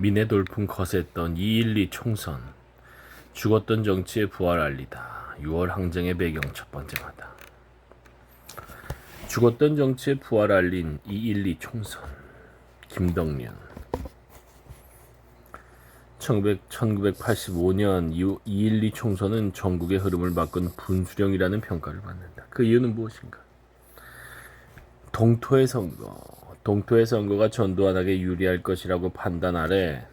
민의 돌풍 거셌던 2.12 총선, 죽었던 정치의 부활 알리다. 6월 항쟁의 배경 첫 번째 마다. 죽었던 정치의 부활 알린 2.12 총선. 김덕련. 1985년 2.12 총선은 전국의 흐름을 바꾼 분수령이라는 평가를 받는다. 그 이유는 무엇인가? 동토의 선거. 동토의 선거가 전두환에게 유리할 것이라고 판단 아래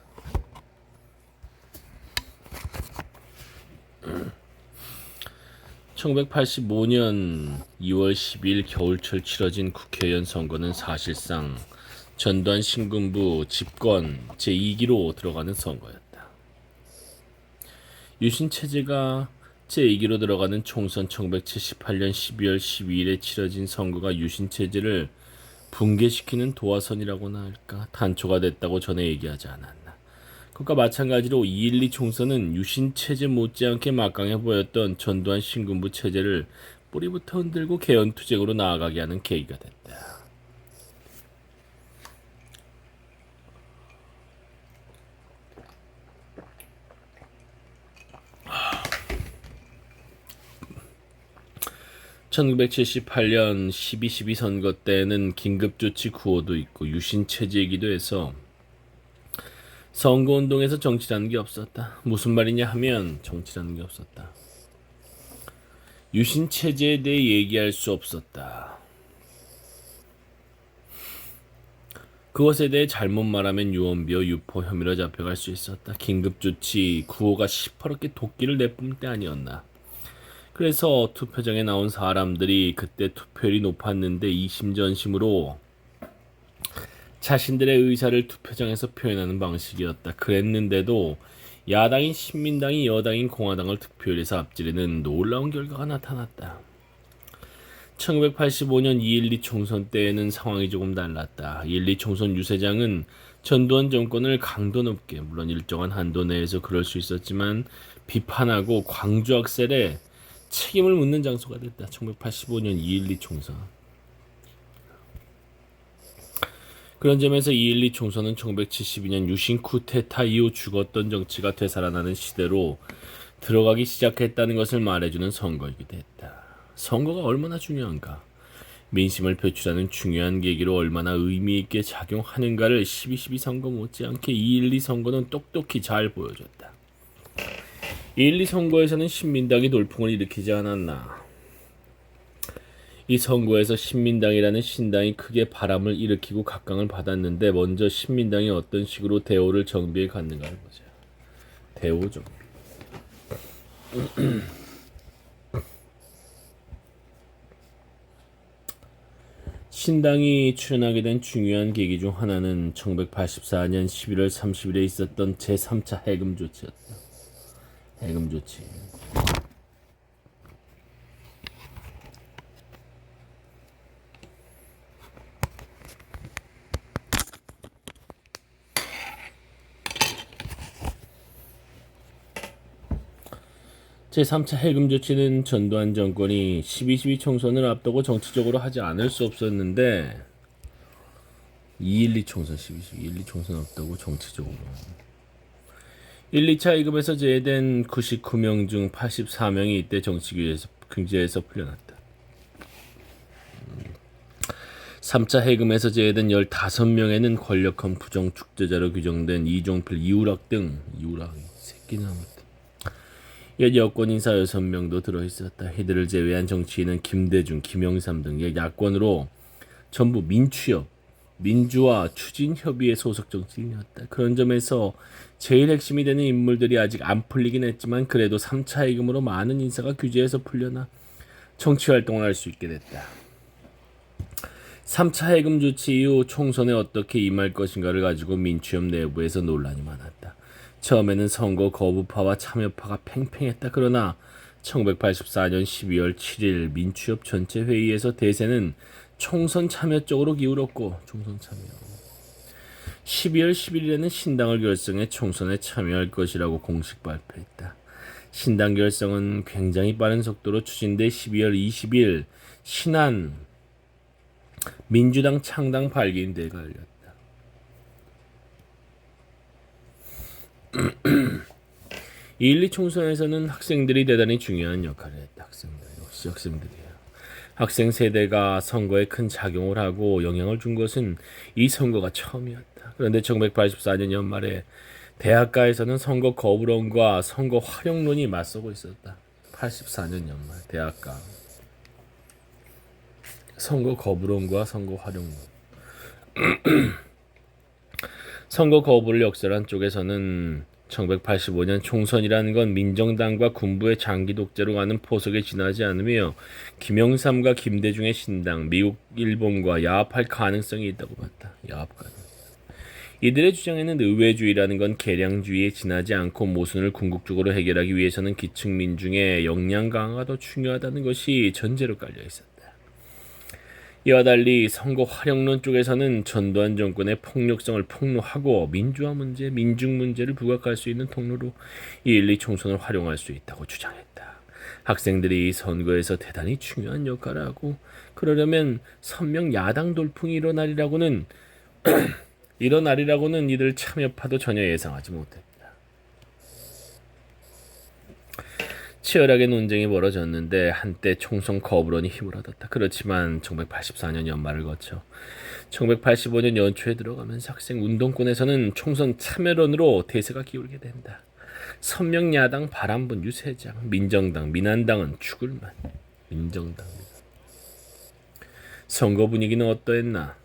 1985년 2월 10일 겨울철 치러진 국회의원 선거는 사실상 전두환 신군부 집권 제2기로 들어가는 선거였다. 유신체제가 제2기로 들어가는 총선 1978년 12월 12일에 치러진 선거가 유신체제를 붕괴시키는 도화선이라고나 할까? 단초가 됐다고 전에 얘기하지 않았나. 그것과 마찬가지로 2.12 총선은 유신체제 못지않게 막강해 보였던 전두환 신군부 체제를 뿌리부터 흔들고 개헌투쟁으로 나아가게 하는 계기가 됐다. (1978년) 12.12 선거 때는 긴급조치 구호도 있고 유신체제이기도 해서 선거운동에서 정치라는 게 없었다. 무슨 말이냐 하면 정치라는 게 없었다. 유신체제에 대해 얘기할 수 없었다. 그것에 대해 잘못 말하면 유언비어 유포 혐의로 잡혀갈 수 있었다. 긴급조치 구호가 시퍼렇게 도끼를 내뿜을 때 아니었나. 그래서 투표장에 나온 사람들이 그때 투표율이 높았는데 이심전심으로 자신들의 의사를 투표장에서 표현하는 방식이었다. 그랬는데도 야당인 신민당이 여당인 공화당을 득표율에서 앞지르는 놀라운 결과가 나타났다. 1985년 2.12 총선 때에는 상황이 조금 달랐다. 2.12 총선 유세장은 전두환 정권을 강도 높게, 물론 일정한 한도 내에서 그럴 수 있었지만 비판하고 광주악셀에 책임을 묻는 장소가 됐다. 1985년 2.12 총선. 그런 점에서 2.12 총선은 1972년 유신 쿠데타 이후 죽었던 정치가 되살아나는 시대로 들어가기 시작했다는 것을 말해주는 선거이기도 했다. 선거가 얼마나 중요한가? 민심을 표출하는 중요한 계기로 얼마나 의미있게 작용하는가를 12.12 선거 못지않게 2.12 선거는 똑똑히 잘 보여줬다. 2.12 선거에서는 신민당이 돌풍을 일으키지 않았나. 이 선거에서 신민당이라는 신당이 크게 바람을 일으키고 각광을 받았는데 먼저 신민당이 어떤 식으로 대우를 정비해 갔는가를 보자. 대우 정비. 신당이 출연하게 된 중요한 계기 중 하나는 1984년 11월 30일에 있었던 제3차 해금 조치였다. 해금 조치. 제3차 해금 조치는 전두환 정권이 12.12 총선을 앞두고 정치적으로 하지 않을 수 없었는데 2.12 총선, 12.12 총선 앞두고 정치적으로 1, 2차 해금에서 제외된 99명 중 84명이 이때 정치규제에서 풀려났다. 3차 해금에서 제외된 15명에는 권력형 부정축제자로 규정된 이종필, 이우락 등 새끼나 옛 여권 인사 6명도 들어있었다. 이들을 제외한 정치인은 김대중, 김영삼 등 야권으로 전부 민추협, 민주화 추진협의회 소속 정치인이었다. 그런 점에서 제일 핵심이 되는 인물들이 아직 안 풀리긴 했지만 그래도 3차 해금으로 많은 인사가 규제에서 풀려나 정치활동을 할 수 있게 됐다. 3차 해금 조치 이후 총선에 어떻게 임할 것인가를 가지고 민추협 내부에서 논란이 많았다. 처음에는 선거 거부파와 참여파가 팽팽했다. 그러나 1984년 12월 7일 민추협 전체 회의에서 대세는 총선 참여 쪽으로 기울었고 총선 참여. 12월 11일에는 신당을 결성해 총선에 참여할 것이라고 공식 발표했다. 신당 결성은 굉장히 빠른 속도로 추진돼 12월 20일 신안 민주당 창당 발기인대회가 열렸다. 2.12 총선에서는 학생들이 대단히 중요한 역할을 했다. 학생들 역시 학생들이에요. 학생 세대가 선거에 큰 작용을 하고 영향을 준 것은 이 선거가 처음이었다. 그런데 1984년 연말에 대학가에서는 선거 거부론과 선거 활용론이 맞서고 있었다. 84년 연말 대학가 선거 거부론과 선거 활용론. 선거 거부를 역설한 쪽에서는 1985년 총선이라는 건 민정당과 군부의 장기 독재로 가는 포석에 지나지 않으며 김영삼과 김대중의 신당, 미국, 일본과 야합할 가능성이 있다고 봤다. 야합 가능. 이들의 주장에는 의회주의라는 건 계량주의에 지나지 않고 모순을 궁극적으로 해결하기 위해서는 기층 민중의 역량 강화가 더 중요하다는 것이 전제로 깔려 있었다. 이와 달리 선거 활용론 쪽에서는 전두환 정권의 폭력성을 폭로하고 민주화 문제, 민중 문제를 부각할 수 있는 통로로 2.12 총선을 활용할 수 있다고 주장했다. 학생들이 선거에서 대단히 중요한 역할을 하고 그러려면 선명 야당 돌풍이 일어나리라고는 이들 참여파도 전혀 예상하지 못했다. 치열하게 논쟁이 벌어졌는데 한때 총선 거부론이 힘을 얻었다. 그렇지만 1984년 연말을 거쳐 1985년 연초에 들어가면서 학생 운동권에서는 총선 참여론으로 대세가 기울게 된다. 선명 야당 바람분 유세장, 민정당, 민한당은 죽을만. 민정당. 선거 분위기는 어떠했나?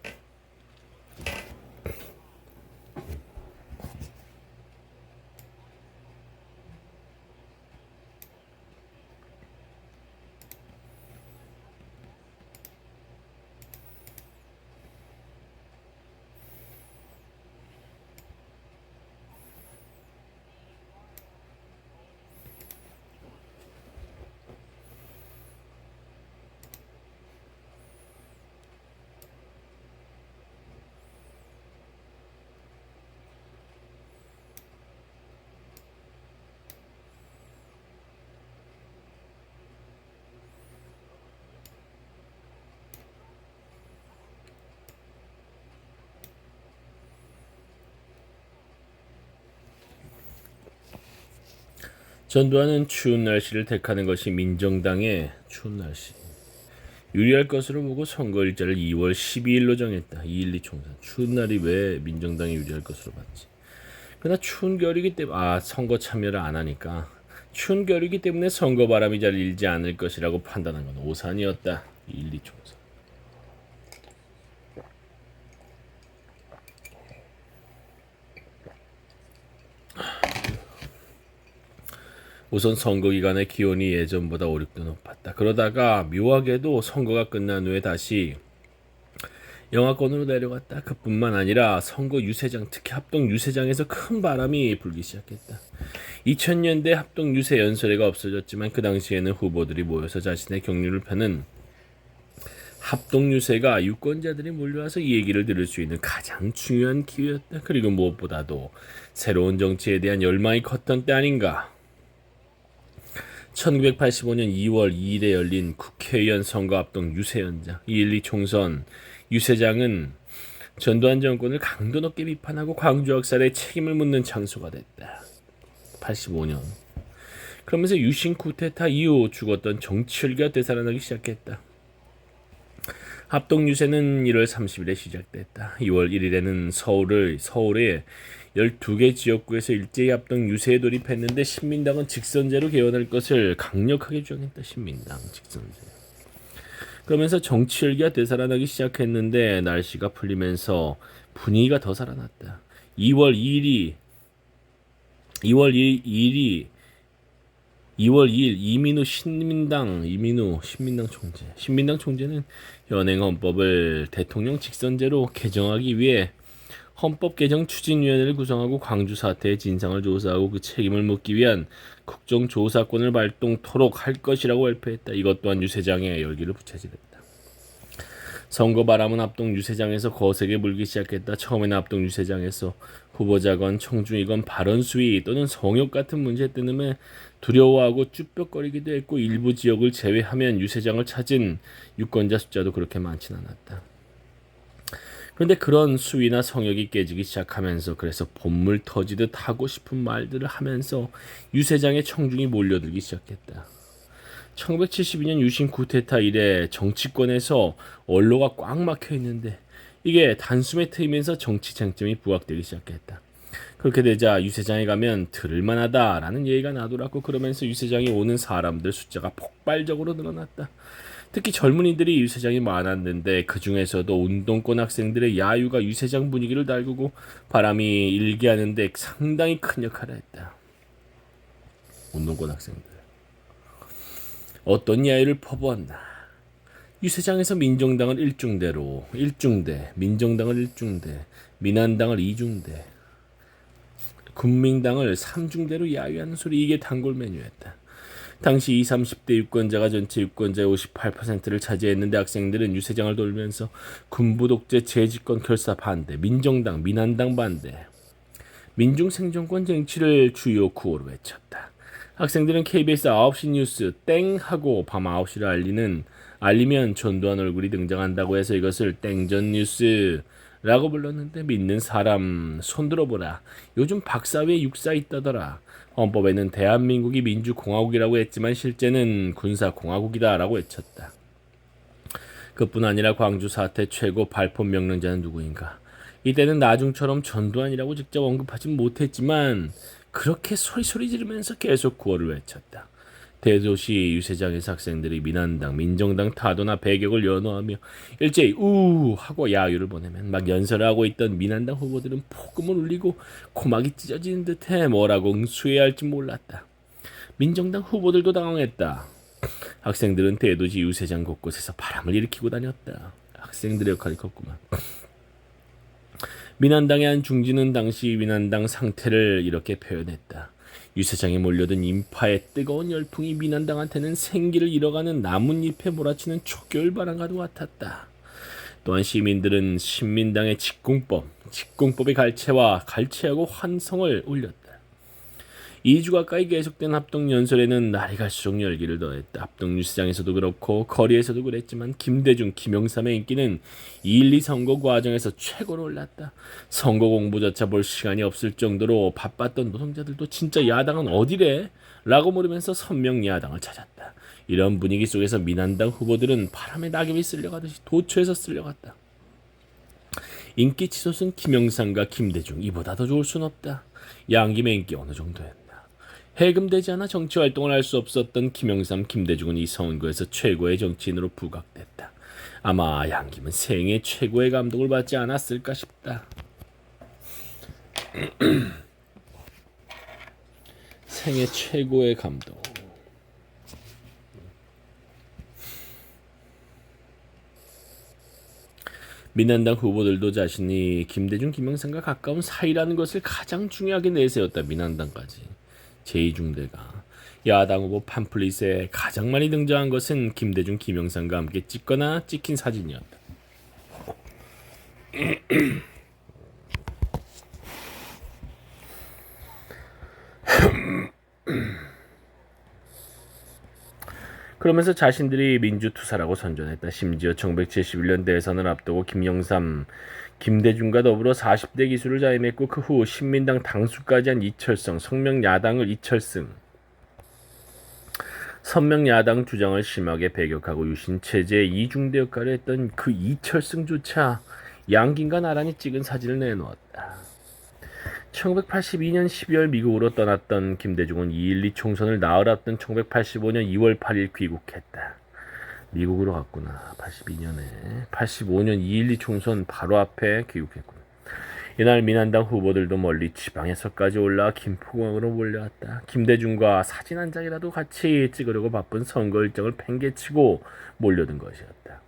전두환은 추운 날씨를 택하는 것이 민정당의 추운 날씨 유리할 것으로 보고 선거일자를 2월 12일로 정했다. 2.12 총선 추운 날이 왜 민정당이 유리할 것으로 봤지? 그러나 추운 겨울이기 때문에 선거 참여를 안 하니까 추운 겨울이기 때문에 선거 바람이 잘 일지 않을 것이라고 판단한 건 오산이었다. 2.12 총선. 우선 선거 기간에 기온이 예전보다 5, 6도 높았다. 그러다가 묘하게도 선거가 끝난 후에 다시 영하권으로 내려갔다. 그뿐만 아니라 선거 유세장, 특히 합동 유세장에서 큰 바람이 불기 시작했다. 2000년대 합동 유세 연설회가 없어졌지만 그 당시에는 후보들이 모여서 자신의 경륜을 펴는 합동 유세가 유권자들이 몰려와서 이 얘기를 들을 수 있는 가장 중요한 기회였다. 그리고 무엇보다도 새로운 정치에 대한 열망이 컸던 때 아닌가. 1985년 2월 2일에 열린 국회의원 선거 합동 유세 현장 2.12 총선 유세장은 전두환 정권을 강도 높게 비판하고 광주 학살에 책임을 묻는 장소가 됐다. 85년. 그러면서 유신 쿠데타 이후 죽었던 정치열기가 되살아나기 시작했다. 합동 유세는 1월 30일에 시작됐다. 2월 1일에는 서울의 12개 지역구에서 일제히 합동 유세에 돌입했는데 신민당은 직선제로 개헌할 것을 강력하게 주장했다. 신민당 직선제. 그러면서 정치열기가 되살아나기 시작했는데 날씨가 풀리면서 분위기가 더 살아났다. 2월 2일 이민우 신민당 총재. 신민당 총재는 현행 헌법을 대통령 직선제로 개정하기 위해 헌법 개정 추진위원회를 구성하고 광주 사태의 진상을 조사하고 그 책임을 묻기 위한 국정조사권을 발동토록 할 것이라고 발표했다. 이것 또한 유세장에 열기를 부채질했다. 선거 바람은 합동 유세장에서 거세게 불기 시작했다. 처음에는 합동 유세장에서 후보자건 청중이건 발언 수위 또는 성역 같은 문제 때문에 두려워하고 쭈뼛거리기도 했고 일부 지역을 제외하면 유세장을 찾은 유권자 숫자도 그렇게 많진 않았다. 그런데 그런 수위나 성역이 깨지기 시작하면서 그래서 본물 터지듯 하고 싶은 말들을 하면서 유세장의 청중이 몰려들기 시작했다. 1972년 유신 쿠데타 이래 정치권에서 언로가 꽉 막혀 있는데 이게 단숨에 트이면서 정치 쟁점이 부각되기 시작했다. 그렇게 되자 유세장에 가면 들을만하다라는 얘기가 나더라고. 그러면서 유세장에 오는 사람들 숫자가 폭발적으로 늘어났다. 특히 젊은이들이 유세장이 많았는데 그 중에서도 운동권 학생들의 야유가 유세장 분위기를 달구고 바람이 일게 하는데 상당히 큰 역할을 했다. 운동권 학생들 어떤 야유를 퍼부었나. 유세장에서 민정당을 1중대로 1중대, 민정당을 1중대, 민한당을 2중대, 국민당을 3중대로 야유하는 소리. 이게 단골 메뉴였다. 당시 20, 30대 유권자가 전체 유권자의 58%를 차지했는데 학생들은 유세장을 돌면서 군부 독재 재집권 결사 반대, 민정당, 민한당 반대, 민중 생존권 쟁취를 주요 구호로 외쳤다. 학생들은 KBS 9시 뉴스 땡 하고 밤 9시를 알리면 전두환 얼굴이 등장한다고 해서 이것을 땡전 뉴스라고 불렀는데 믿는 사람 손들어보라. 요즘 박사회 육사 있다더라. 헌법에는 대한민국이 민주공화국이라고 했지만 실제는 군사공화국이다라고 외쳤다. 그뿐 아니라 광주 사태 최고 발포 명령자는 누구인가? 이때는 나중처럼 전두환이라고 직접 언급하진 못했지만 그렇게 소리소리 지르면서 계속 구호를 외쳤다. 대도시 유세장에서 학생들이 민한당, 민정당 타도나 배격을 연호하며 일제히 우 하고 야유를 보내면 막 연설을 하고 있던 민한당 후보들은 폭음을 울리고 고막이 찢어지는 듯해 뭐라고 응수해야 할지 몰랐다. 민정당 후보들도 당황했다. 학생들은 대도시 유세장 곳곳에서 바람을 일으키고 다녔다. 학생들의 역할이 컸구만. 민한당의 한 중진은 당시 민한당 상태를 이렇게 표현했다. 유세장에 몰려든 인파의 뜨거운 열풍이 민한당한테는 생기를 잃어가는 나뭇잎에 몰아치는 초겨울 바람과도 같았다. 또한 시민들은 신민당의 직공법의 갈채하고 환성을 올렸다. 2주 가까이 계속된 합동연설에는 날이 갈수록 열기를 더했다. 합동유세장에서도 그렇고 거리에서도 그랬지만 김대중, 김영삼의 인기는 2.12 선거 과정에서 최고로 올랐다. 선거 공부조차 볼 시간이 없을 정도로 바빴던 노동자들도 진짜 야당은 어디래? 라고 물으면서 선명 야당을 찾았다. 이런 분위기 속에서 민한당 후보들은 바람에 낙엽이 쓸려가듯이 도처에서 쓸려갔다. 인기 치솟은 김영삼과 김대중, 이보다 더 좋을 순 없다. 양김의 인기 어느 정도였나. 해금되지 않아 정치 활동을 할 수 없었던 김영삼, 김대중은 이 선거에서 최고의 정치인으로 부각됐다. 아마 양김은 생애 최고의 감동을 받지 않았을까 싶다. 생애 최고의 감동. 민한당 후보들도 자신이 김대중, 김영삼과 가까운 사이라는 것을 가장 중요하게 내세웠다. 민한당까지. 제2중대가 야당 후보 팜플릿에 가장 많이 등장한 것은 김대중, 김영삼과 함께 찍거나 찍힌 사진이었다. 그러면서 자신들이 민주투사라고 선전했다. 심지어 1971년 대선을 앞두고 김영삼, 김대중과 더불어 40대 기수를 자임했고 그 후 신민당 당수까지 한 이철성, 성명야당을 이철승, 선명야당 주장을 심하게 배격하고 유신체제의 이중대 역할을 했던 그 이철승조차 양김과 나란히 찍은 사진을 내놓았다. 1982년 12월 미국으로 떠났던 김대중은 2.12 총선을 나흘 앞둔 1985년 2월 8일 귀국했다. 미국으로 갔구나. 82년에 85년 2.12 총선 바로 앞에 귀국했구나. 이날 민한당 후보들도 멀리 지방에서까지 올라와 김포공항으로 몰려왔다. 김대중과 사진 한 장이라도 같이 찍으려고 바쁜 선거 일정을 팽개치고 몰려든 것이었다.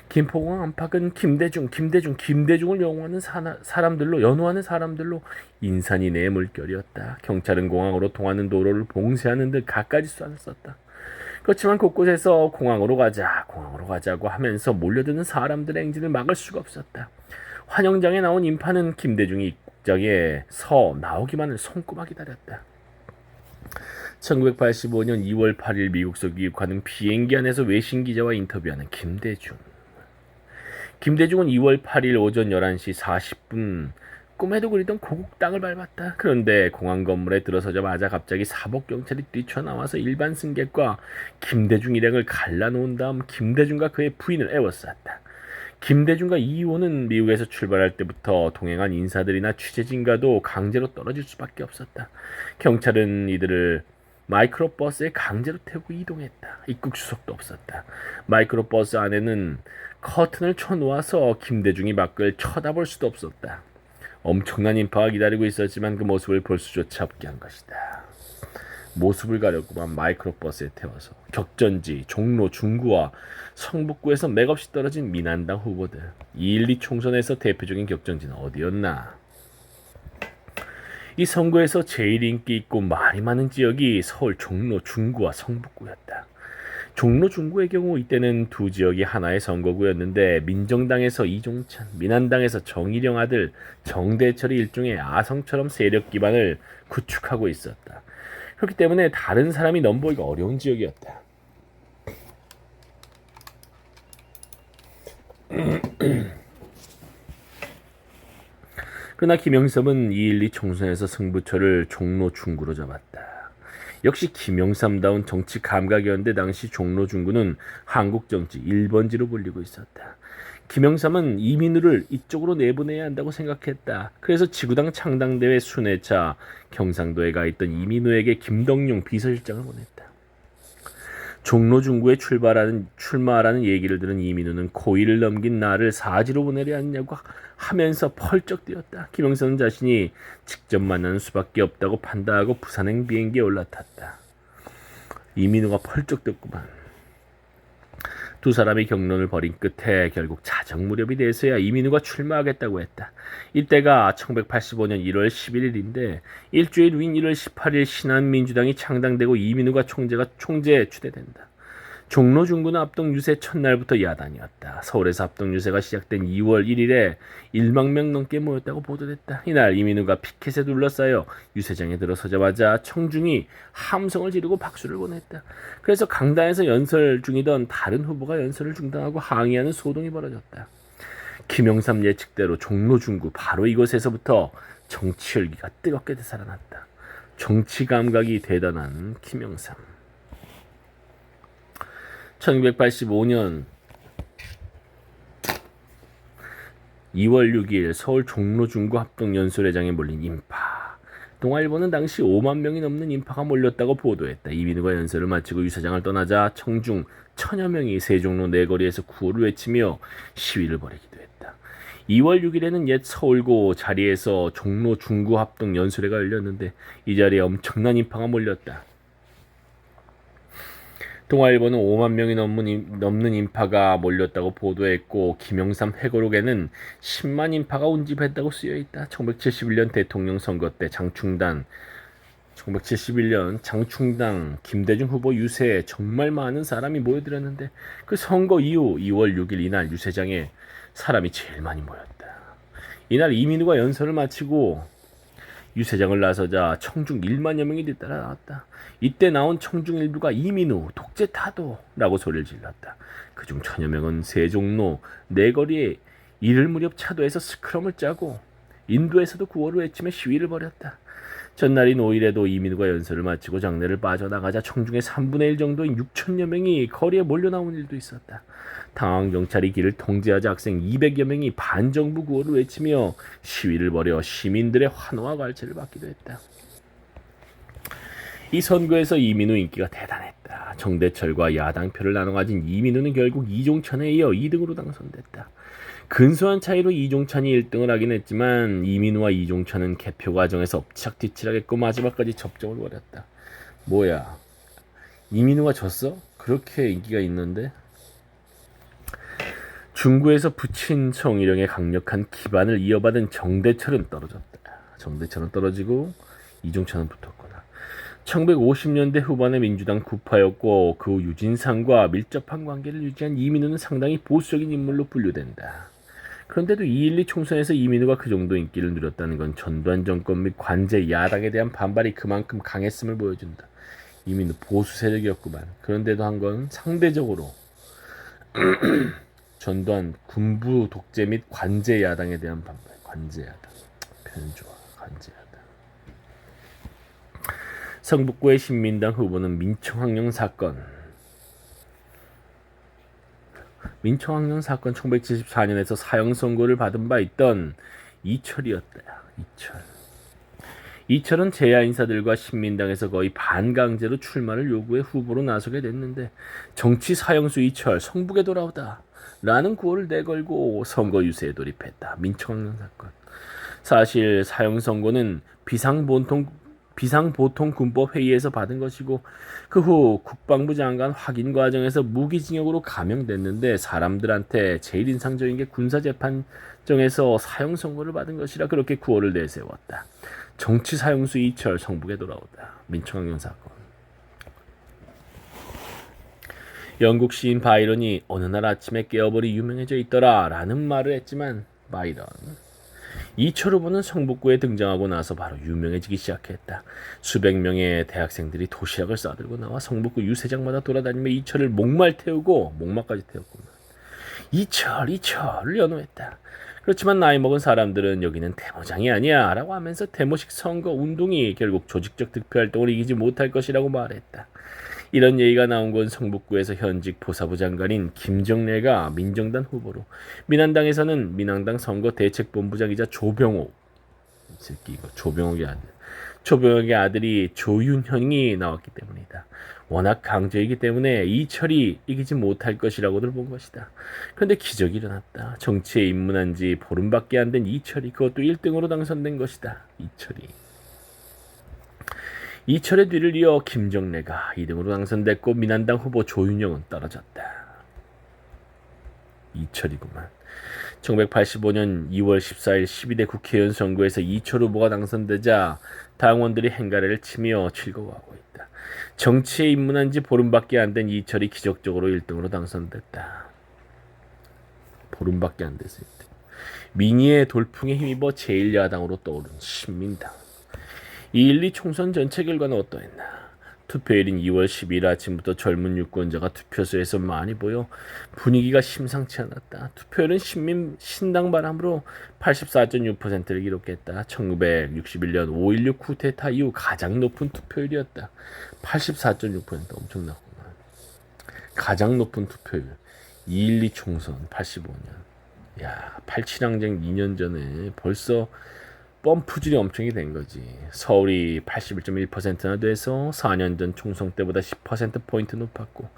김포공항 안팎은 김대중을 연호하는 사람들로 인산이 내 물결이었다. 경찰은 공항으로 통하는 도로를 봉쇄하는 듯 갖가지 쏴을 썼다. 그렇지만 곳곳에서 공항으로 가자고 하면서 몰려드는 사람들의 행진을 막을 수가 없었다. 환영장에 나온 인파는 김대중이 입국장에 나오기만을 손꼽아 기다렸다. 1985년 2월 8일 미국서 귀국하는 비행기 안에서 외신 기자와 인터뷰하는 김대중. 김대중은 2월 8일 오전 11시 40분 꿈에도 그리던 고국 땅을 밟았다. 그런데 공항 건물에 들어서자마자 갑자기 사법경찰이 뛰쳐나와서 일반 승객과 김대중 일행을 갈라놓은 다음 김대중과 그의 부인을 에워쌌다. 김대중과 이호는 미국에서 출발할 때부터 동행한 인사들이나 취재진과도 강제로 떨어질 수밖에 없었다. 경찰은 이들을 마이크로버스에 강제로 태우고 이동했다. 입국 수속도 없었다. 마이크로버스 안에는 커튼을 쳐놓아서 김대중이 밖을 쳐다볼 수도 없었다. 엄청난 인파가 기다리고 있었지만 그 모습을 볼 수조차 없게 한 것이다. 모습을 가려고만 마이크로버스에 태워서 격전지, 종로, 중구와 성북구에서 맥없이 떨어진 민한당 후보들. 2.12 총선에서 대표적인 격전지는 어디였나? 이 선거에서 제일 인기 있고 말이 많은 지역이 서울 종로, 중구와 성북구였다. 종로, 중구의 경우 이때는 두 지역이 하나의 선거구였는데 민정당에서 이종찬, 민한당에서 정일영 아들 정대철이 일종의 아성처럼 세력 기반을 구축하고 있었다. 그렇기 때문에 다른 사람이 넘보기가 어려운 지역이었다. 그러나 김영삼은 2.12 총선에서 승부처를 종로, 중구로 잡았다. 역시 김영삼다운 정치 감각이었는데 당시 종로, 중구는 한국 정치 1번지로 불리고 있었다. 김영삼은 이민우를 이쪽으로 내보내야 한다고 생각했다. 그래서 지구당 창당대회 순회차 경상도에 가 있던 이민우에게 김덕용 비서실장을 보냈다. 종로, 중구에 출마하라는 얘기를 들은 이민우는 고의를 넘긴 나를 사지로 보내려 했냐고 하면서 펄쩍 뛰었다. 김영삼은 자신이 직접 만나는 수밖에 없다고 판단하고 부산행 비행기에 올라탔다. 이민우가 펄쩍 뛰었구만. 두 사람이 경론을 벌인 끝에 결국 자정 무렵이 돼서야 이민우가 출마하겠다고 했다. 이때가 1985년 1월 11일인데 일주일 후인 1월 18일 신한민주당이 창당되고 이민우가 총재에 추대된다. 종로, 중구는 합동 유세 첫날부터 야단이었다. 서울에서 합동 유세가 시작된 2월 1일에 1만 명 넘게 모였다고 보도됐다. 이날 이민우가 피켓에 둘러싸여 유세장에 들어서자마자 청중이 함성을 지르고 박수를 보냈다. 그래서 강단에서 연설 중이던 다른 후보가 연설을 중단하고 항의하는 소동이 벌어졌다. 김영삼 예측대로 종로, 중구 바로 이곳에서부터 정치 열기가 뜨겁게 되살아났다. 정치 감각이 대단한 김영삼. 1985년 2월 6일 서울 종로, 중구 합동연설회장에 몰린 인파. 동아일보는 당시 5만 명이 넘는 인파가 몰렸다고 보도했다. 이민우가 연설을 마치고 유세장을 떠나자 청중 1000여 명이 세종로 내거리에서 구호를 외치며 시위를 벌이기도 했다. 2월 6일에는 옛 서울고 자리에서 종로, 중구 합동연설회가 열렸는데 이 자리에 엄청난 인파가 몰렸다. 동아일보는 5만 명이 넘는 인파가 몰렸다고 보도했고 김영삼 회고록에는 10만 인파가 운집했다고 쓰여있다. 1971년 대통령 선거 때 1971년 장충당 김대중 후보 유세에 정말 많은 사람이 모여들었는데 그 선거 이후 2월 6일 이날 유세장에 사람이 제일 많이 모였다. 이날 이민우가 연설을 마치고 유세장을 나서자 청중 1만여 명이 뒤따라 나왔다. 이때 나온 청중 일부가 이민우 독재 타도라고 소리를 질렀다. 그중 1000여 명은 세종로 내거리에 이를 무렵 차도에서 스크럼을 짜고 인도에서도 구호를 외치며 시위를 벌였다. 전날인 5일에도 이민우가 연설을 마치고 장례를 빠져나가자 청중의 3분의 1 정도인 6천여 명이 거리에 몰려나온 일도 있었다. 당황 경찰이 길을 통제하자 학생 200여 명이 반정부 구호를 외치며 시위를 벌여 시민들의 환호와 갈채를 받기도 했다. 이 선거에서 이민우 인기가 대단했다. 정대철과 야당표를 나눠 가진 이민우는 결국 이종찬에 이어 2등으로 당선됐다. 근소한 차이로 이종찬이 1등을 하긴 했지만 이민우와 이종찬은 개표 과정에서 엎치락뒤치락했고 마지막까지 접종을 벌였다. 뭐야, 이민우가 졌어? 그렇게 인기가 있는데? 중구에서 부친 정일영의 강력한 기반을 이어받은 정대철은 떨어졌다. 정대철은 떨어지고 이종찬은 붙었구나. 1950년대 후반의 민주당 구파였고 그 후 유진상과 밀접한 관계를 유지한 이민우는 상당히 보수적인 인물로 분류된다. 그런데도 2.12 총선에서 이민우가 그 정도 인기를 누렸다는 건 전두환 정권 및 관제 야당에 대한 반발이 그만큼 강했음을 보여준다. 이민우 보수 세력이었구만. 그런데도 한 건 상대적으로 전두환 군부 독재 및 관제 야당에 대한 반발. 관제 야당. 표현 좋아. 관제 야당. 성북구의 신민당 후보는 민청학령 사건. 민청학령 사건 1974년에서 사형 선고를 받은 바 있던 이철이었다. 이철은 재야 인사들과 신민당에서 거의 반강제로 출마를 요구해 후보로 나서게 됐는데 정치 사형수 이철 성북에 돌아오다 라는 구호를 내걸고 선거 유세에 돌입했다. 민청학령 사건. 사실 사형 선고는 비상보통군법 회의에서 받은 것이고 그 후 국방부 장관 확인 과정에서 무기징역으로 감형됐는데 사람들한테 제일 인상적인 게 군사재판정에서 사형 선고를 받은 것이라 그렇게 구호를 내세웠다. 정치 사형수 이철 성북에 돌아오다. 민청학령 사건. 영국 시인 바이런이 어느 날 아침에 깨어버리 유명해져 있더라 라는 말을 했지만 바이런 이철 후보는 성북구에 등장하고 나서 바로 유명해지기 시작했다. 수백 명의 대학생들이 도시락을 싸들고 나와 성북구 유세장마다 돌아다니며 이철을 목마까지 태웠구만. 이철을 연호했다. 그렇지만 나이 먹은 사람들은 여기는 데모장이 아니야 라고 하면서 데모식 선거 운동이 결국 조직적 득표활동을 이기지 못할 것이라고 말했다. 이런 얘기가 나온 건 성북구에서 현직 보사부 장관인 김정래가 민정당 후보로, 민한당에서는 민한당 선거대책본부장이자 조병옥의 아들이 조윤형이 나왔기 때문이다. 워낙 강조이기 때문에 이철이 이기지 못할 것이라고들 본 것이다. 그런데 기적이 일어났다. 정치에 입문한 지 보름밖에 안 된 이철이 그것도 1등으로 당선된 것이다. 이철의 뒤를 이어 김정래가 2등으로 당선됐고 민한당 후보 조윤영은 떨어졌다. 이철이구만. 1985년 2월 14일 12대 국회의원 선거에서 이철 후보가 당선되자 당원들이 행가래를 치며 즐거워하고 있다. 정치에 입문한 지 보름밖에 안 된 이철이 기적적으로 1등으로 당선됐다. 보름밖에 안 됐을 때. 민의의 돌풍에 힘입어 제1야당으로 떠오른 신민당. 2.12 총선 전체 결과는 어떠했나? 투표일인 2월 12일 아침부터 젊은 유권자가 투표소에서 많이 보여 분위기가 심상치 않았다. 투표율은 신당 바람으로 84.6%를 기록했다. 1961년 5.16 쿠데타 이후 가장 높은 투표율이었다. 84.6% 엄청나구나. 가장 높은 투표율. 2.12 총선 85년. 야, 87항쟁 2년 전에 벌써 펌프질이 엄청이 된 거지. 서울이 81.1%나 돼서 4년 전 총선 때보다 10%포인트 높았고,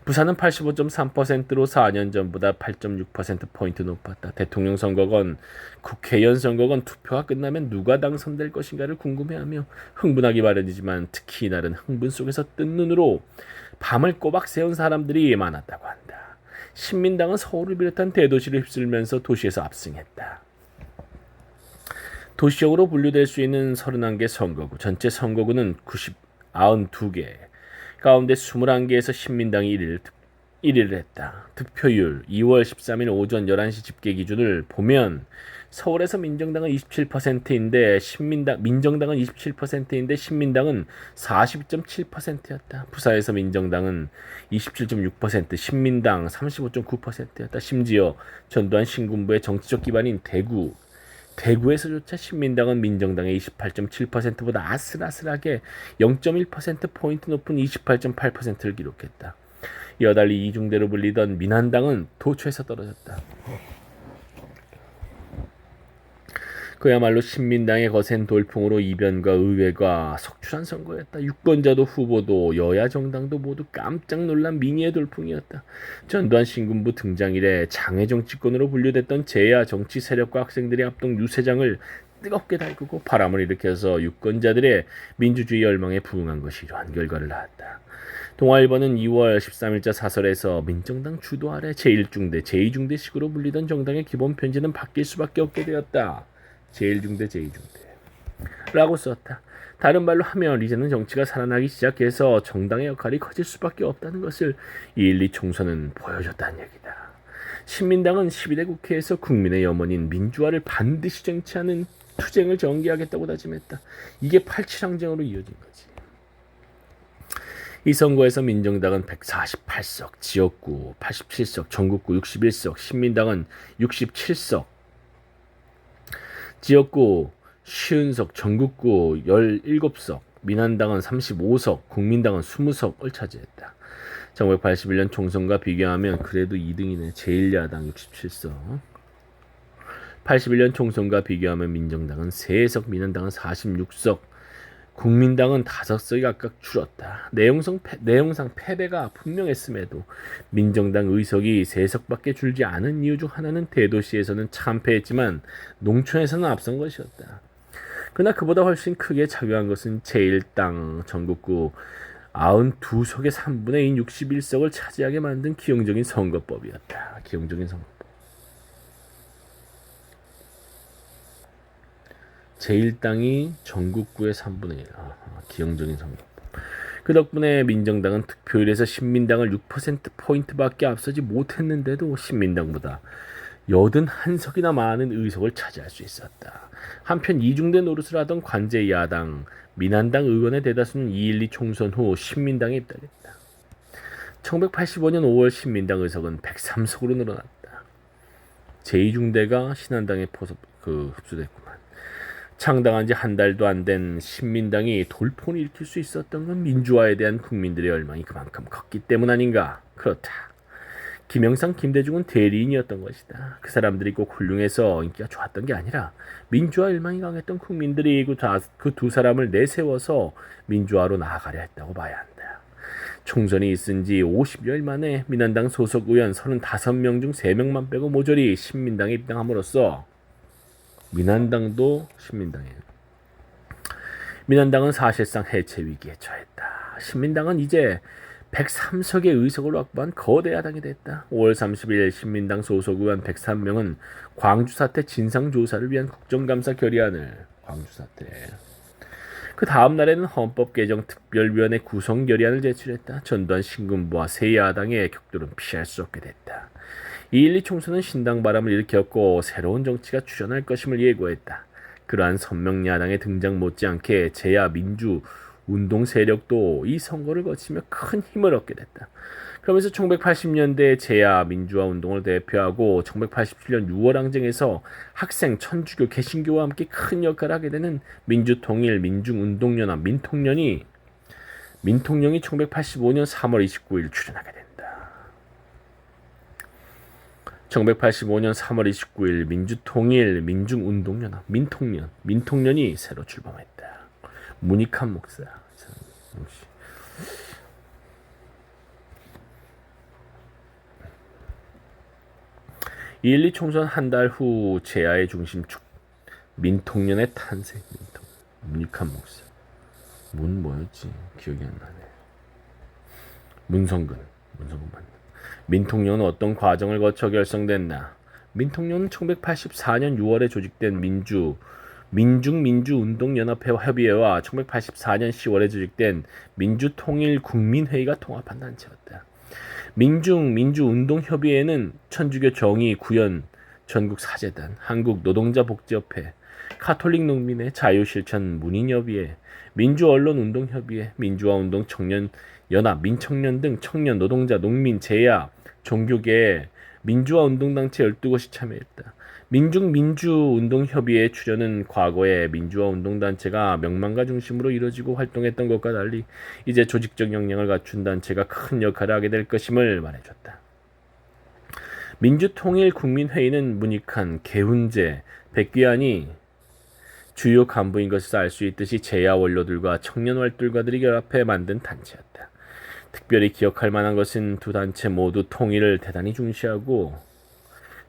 부산은 85.3%로 4년 전보다 8.6%포인트 높았다. 대통령 선거건 국회의원 선거건 투표가 끝나면 누가 당선될 것인가를 궁금해하며 흥분하기 마련이지만 특히 이날은 흥분 속에서 뜬 눈으로 밤을 꼬박 새운 사람들이 많았다고 한다. 신민당은 서울을 비롯한 대도시를 휩쓸면서 도시에서 압승했다. 도시적으로 분류될 수 있는 31개 선거구, 전체 선거구는 92개, 가운데 21개에서 신민당이 1위를 했다. 득표율 2월 13일 오전 11시 집계 기준을 보면 서울에서 민정당은 27%인데 민정당은 27%인데 신민당은 42.7%였다. 부산에서 민정당은 27.6%, 신민당 35.9%였다. 심지어 전두환 신군부의 정치적 기반인 대구에서조차 신민당은 민정당의 28.7%보다 아슬아슬하게 0.1%포인트 높은 28.8%를 기록했다. 이어 달리 이중대로 불리던 민한당은 도초에서 떨어졌다. 그야말로 신민당의 거센 돌풍으로 이변과 의회가 속출한 선거였다. 유권자도 후보도 여야 정당도 모두 깜짝 놀란 민의의 돌풍이었다. 전두환 신군부 등장 이래 장외 정치권으로 분류됐던 재야 정치 세력과 학생들의 합동 유세장을 뜨겁게 달구고 바람을 일으켜서 유권자들의 민주주의 열망에 부응한 것이 이러한 결과를 낳았다. 동아일보는 2월 13일자 사설에서 민정당 주도 아래 제1중대, 제2중대식으로 불리던 정당의 기본 편지는 바뀔 수밖에 없게 되었다. 제1중대, 제2중대 라고 썼다. 다른 말로 하면 이제는 정치가 살아나기 시작해서 정당의 역할이 커질 수밖에 없다는 것을 2.12 총선은 보여줬다는 얘기다. 신민당은 12대 국회에서 국민의 염원인 민주화를 반드시 쟁취하는 투쟁을 전개하겠다고 다짐했다. 이게 87항쟁으로 이어진 거지. 이 선거에서 민정당은 148석, 지역구 87석, 전국구 61석, 신민당은 67석, 지역구 50석, 전국구 17석, 민한당은 35석, 국민당은 20석을 차지했다. 1981년 총선과 비교하면 그래도 2등이네. 제1야당 67석. 81년 총선과 비교하면 민정당은 3석, 민한당은 46석, 국민당은 5석이 각각 줄었다. 내용상 패배가 분명했음에도 민정당 의석이 3석밖에 줄지 않은 이유 중 하나는 대도시에서는 참패했지만 농촌에서는 앞선 것이었다. 그러나 그보다 훨씬 크게 작용한 것은 제1당 전국구 92석의 3분의 2인 61석을 차지하게 만든 기형적인 선거법이었다. 기형적인 선거법. 제1당이 전국구의 3분의 1. 기형적인 선거법. 그 덕분에 민정당은 득표율에서 신민당을 6%포인트밖에 앞서지 못했는데도 신민당보다 81석이나 많은 의석을 차지할 수 있었다. 한편 이중대 노릇을 하던 관제 야당 민한당 의원의 대다수는 2.12 총선 후 신민당에 입당했다. 1985년 5월 신민당 의석은 103석으로 늘어났다. 제2중대가 신한당에 흡수됐구만. 창당한 지 한 달도 안 된 신민당이 돌풍을 일으킬 수 있었던 건 민주화에 대한 국민들의 열망이 그만큼 컸기 때문 아닌가. 그렇다. 김영삼, 김대중은 대리인이었던 것이다. 그 사람들이 꼭 훌륭해서 인기가 좋았던 게 아니라 민주화 열망이 강했던 국민들이 그 두 사람을 내세워서 민주화로 나아가려 했다고 봐야 한다. 총선이 있은 지 50여일 만에 민한당 소속 의원 35명 중 3명만 빼고 모조리 신민당에 입당함으로써 민한당도 신민당이에요. 민한당은 사실상 해체 위기에 처했다. 신민당은 이제 103석의 의석을 확보한 거대 야당이 됐다. 5월 30일 신민당 소속 의원 103명은 광주 사태 진상조사를 위한 국정감사 결의안을 광주 사태. 그 다음 날에는 헌법 개정 특별위원회 구성 결의안을 제출했다. 전두환 신군부와 새 야당의 격돌은 피할 수 없게 됐다. 2.12 총선은 신당 바람을 일으켰고 새로운 정치가 출현할 것임을 예고했다. 그러한 선명 야당의 등장 못지않게 제야 민주 운동 세력도 이 선거를 거치며 큰 힘을 얻게 됐다. 그러면서 1980년대 제야 민주화 운동을 대표하고 1987년 6월 항쟁에서 학생, 천주교, 개신교와 함께 큰 역할을 하게 되는 민주통일 민중운동연합 민통령이 1985년 3월 29일 출연하게 된다. 1985년 3월 29일 민주통일 민중운동연합 민통련이 새로 출범했다. 문익환 목사. 역시. 이1 2 총선 한 달 후 제야의 중심축 민통련의 탄생. 문익환 목사. 문 뭐였지? 기억이 안 나네. 문성근 맞나? 민통련은 어떤 과정을 거쳐 결성됐나? 민통련은 1984년 6월에 조직된 민중민주운동연합회와 1984년 10월에 조직된 민주통일국민회의가 통합한 단체였다. 민주운동협의회는 천주교 정의 구현 전국사재단, 한국노동자복지협회, 카톨릭농민회 자유실천 문인협의회, 민주언론운동협의회, 민주화운동 청년연합, 민청년 등 청년, 노동자, 농민, 제야, 종교계, 민주화운동단체 12곳이 참여했다. 민주운동협의회 출연은 과거에 민주화운동단체가 명망가 중심으로 이루어지고 활동했던 것과 달리 이제 조직적 역량을 갖춘 단체가 큰 역할을 하게 될 것임을 말해줬다. 민주통일국민회의는 문익환, 개훈재, 백귀환이 주요 간부인 것을 알 수 있듯이 제야 원로들과 청년 활동가들이 결합해 만든 단체였다. 특별히 기억할 만한 것은 두 단체 모두 통일을 대단히 중시하고